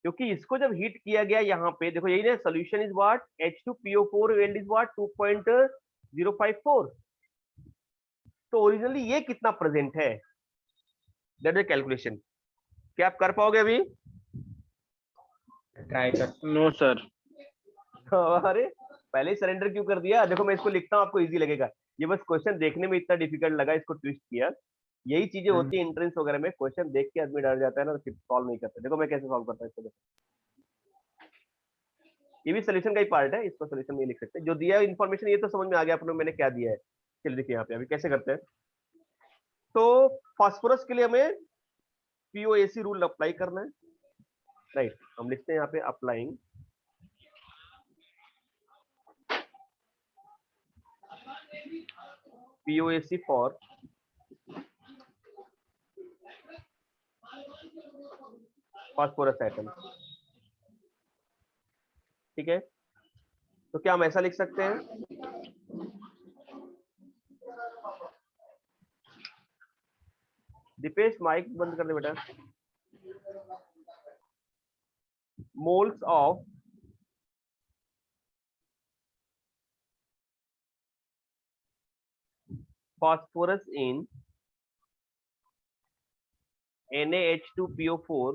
क्योंकि इसको जब हीट किया गया, यहाँ पे देखो यही ना, solution is what, H2PO4 yield is what 2.054, तो ओरिजिनली ये कितना प्रेजेंट है, दैट इज कैलकुलेशन। क्या आप कर पाओगे अभी? ट्राई कर। No sir. अरे पहले ही सरेंडर क्यों कर दिया? देखो मैं इसको लिखता हूँ, आपको इजी लगेगा। ये बस क्वेश्चन देखने में इतना डिफिकल्ट लगा, इसको ट्विस्ट किया। यही चीजें होती है एंट्रेंस वगैरह में, क्वेश्चन देख के आदमी डर जाता है ना, तो फिर सॉल्व नहीं करता। देखो मैं कैसे सॉल्व करता हूँ इसको, देखो ये भी सोल्यूशन का ही पार्ट है, इसको सोल्यूशन में लिख सकते हैं। जो दिया इन्फॉर्मेशन ये तो समझ में आ गया अपने, मैंने क्या दिया है। चलिए देखिए यहाँ पे अभी कैसे करते हैं। तो फास्फोरस के लिए हमें POAC रूल अप्लाई करना है, राइट? हम लिखते हैं यहाँ पे applying POAC for phosphorus atom, ठीक है? तो क्या हम ऐसा लिख सकते हैं, दीपेश माइक बंद कर दे बेटा, moles of phosphorus in NaH2PO4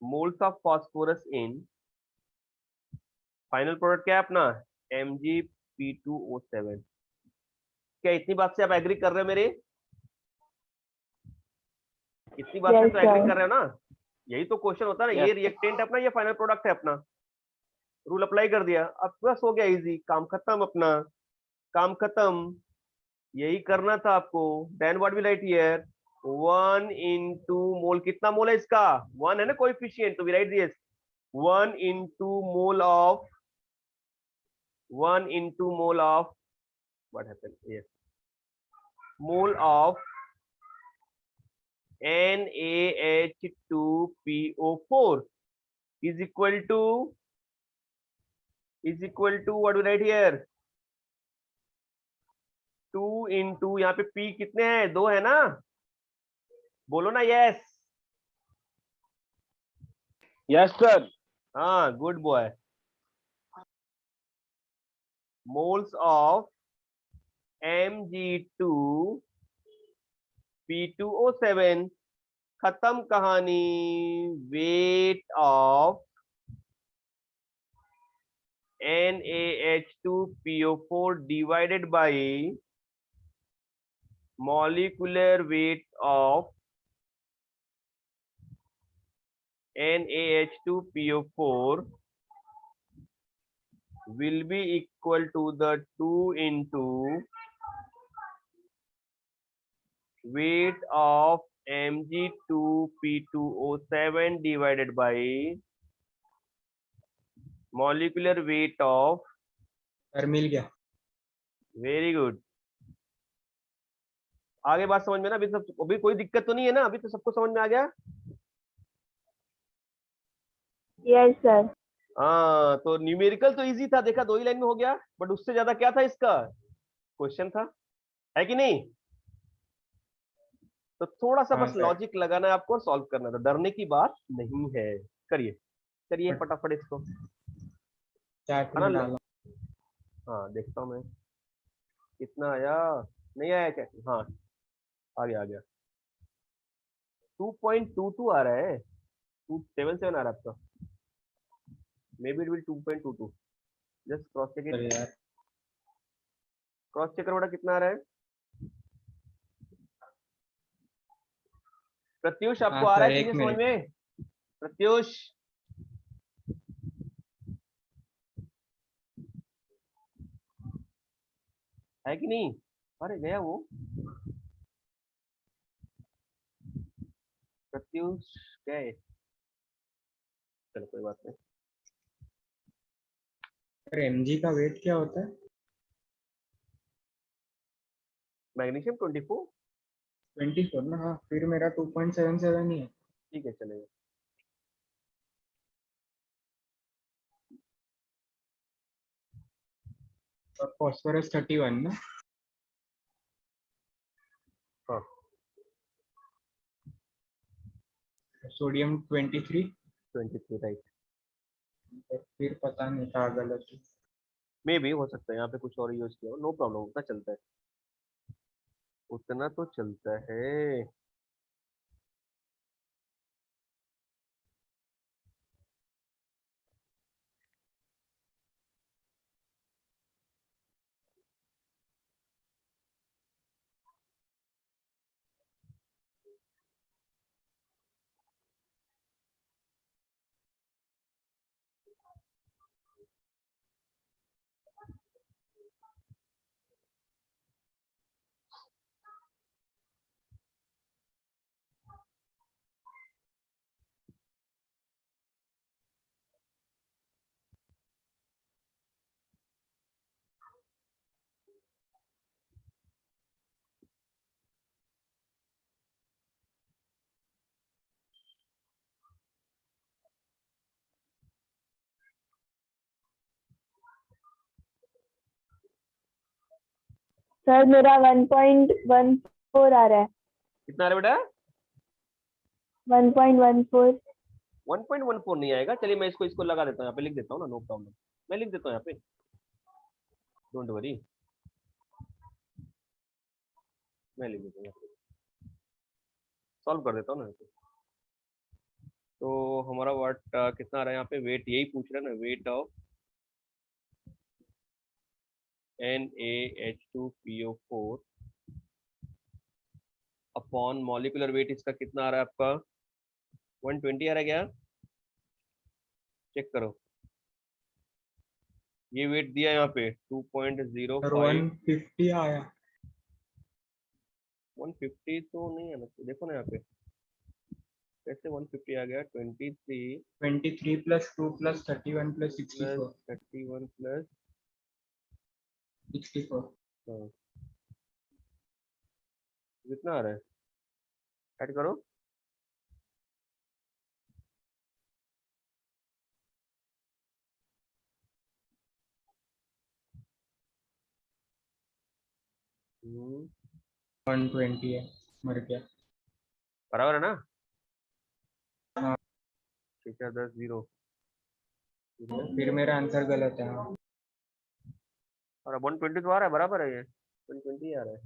moles of phosphorus in final product क्या है अपना, Mgp2O7। क्या इतनी बात से आप एग्री कर रहे हो मेरे? इतनी बात से Yes, तो एग्री sir. कर रहे हो ना? यही तो क्वेश्चन होता है ना, Yes. ये रिएक्टेंट है अपना, ये फाइनल प्रोडक्ट है अपना, रूल अप्लाई कर दिया, अब बस हो गया इजी, काम खत्म, अपना काम खत्म। यही करना था आपको। Then what will write here, 1 into mole, कितना मोल है इसका? 1 है ना कोएफिशिएंट, तो we write this 1 into mole of 1 into mole of what happened, yes, mole of NaH2PO4 is equal to what we write here, 2 into, यहाँ पे P कितने हैं? 2 है ना? बोलो ना यस। Yes sir. हाँ good boy. Moles of Mg2P2O7, खत्म कहानी। Weight of NaH2PO4 divided by molecular weight of NaH2PO4 will be equal to the 2 into weight of Mg2P2O7 divided by molecular weight of, sir मिल गया। Very good. आगे बात समझ में ना, अभी कोई दिक्कत तो नहीं है ना, अभी तो सबको समझ में आ गया। Yes sir. हाँ, तो न्यूमेरिकल तो इजी था, देखा 2 ही लाइन में हो गया, बट उससे ज्यादा क्या था, इसका क्वेश्चन था, है कि नहीं? तो थोड़ा सा हाँ बस सर। लॉजिक लगाना है आपको, सॉल्व करना था, डरने की बात नहीं है। करिए करिए फटाफट इसको, चैट है ना? में डाला। हाँ देखता हूँ मैं कितना आया, नहीं आया क्या? हाँ आ गया आ गया, 2.22 आ रहा है, 277 आ रहा है आपका, maybe it will 2.22, just cross check sir it, यार क्रॉस चेक करो बेटा कितना आ रहा है। प्रत्युष आपको हाँ आ रहा सर, है एक चीजें समझ मिनट। में? प्रत्युष है कि नहीं? अरे गया वो प्रत्युष, गए, चलो कोई बात नहीं। सर mg का वेट क्या होता है? मैग्नीशियम 24, 24 ना? हाँ, फिर मेरा 2.77 ही है। ठीक है चलेगा। और फॉस्फोरस 31 ना? हाँ सोडियम 23। 23 राइट, फिर पता नहीं था गलत। मे भी हो सकता है यहाँ पे कुछ और यूज किया हो, नो प्रॉब्लम, उतना चलता है, उतना तो चलता है। सर मेरा 1.14 आ रहा है। कितना आ रहा है बेटा? 1.14। 1.14 नहीं आएगा, चलिए मैं इसको इसको लगा देता हूँ, यहाँ पे लिख देता हूँ ना, नो प्रॉब्लम, मैं लिख देता हूँ यहाँ पे, डोंट वरी, मैं लिख देता हूँ यहाँ पे, सॉल्व कर देता हूँ ना यहाँ पे। तो हमारा वाट कितना आ रहा है यहाँ पे, वेट यही पूछ रहा है ना, wait of NaH2PO4 upon molecular weight, इसका कितना आ रहा है आपका, 120 आ रहा है क्या? चेक करो, ये वेट दिया है यहाँ पे सर 2.05, 150 आया। 150 तो नहीं है ना, देखो ना यहाँ पे कैसे 150 आ गया, 23 23 plus 2 plus 31 plus plus 64। 31 plus 64। कितना आ रहा है, ऐड करो, हम्म, 120 है, मर गया। बराबर है ना? हाँ। 6 10 0, फिर मेरा आंसर गलत है। हाँ। और 120 तो आ रहा है, बराबर है, ये 120 आ रहा है,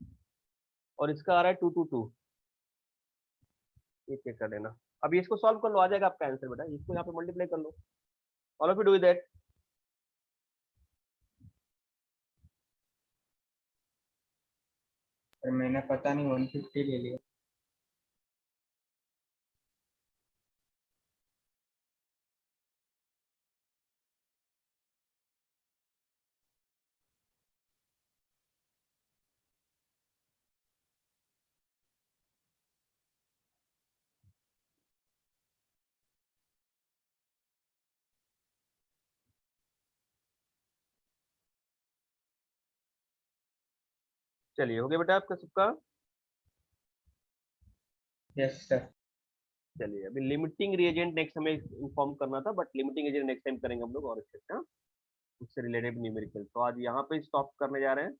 और इसका आ रहा है 222, ये चेक कर लेना। अब इसको सॉल्व कर लो, आ जाएगा आपका आंसर बेटा, इसको यहाँ पे मल्टीप्लाई कर लो, all of you do that. पर मैंने पता नहीं 150 ले लिया। चलिए हो गया बेटा आपका सबका। Yes sir. चलिए अभी लिमिटिंग रिएजेंट नेक्स्ट हमें इन्फॉर्म करना था, but limiting agent next time करेंगे हम लोग और अच्छे से, हाँ? उससे रिलेटेड न्यूमेरिकल। तो आज यहाँ पे स्टॉप करने जा रहे हैं।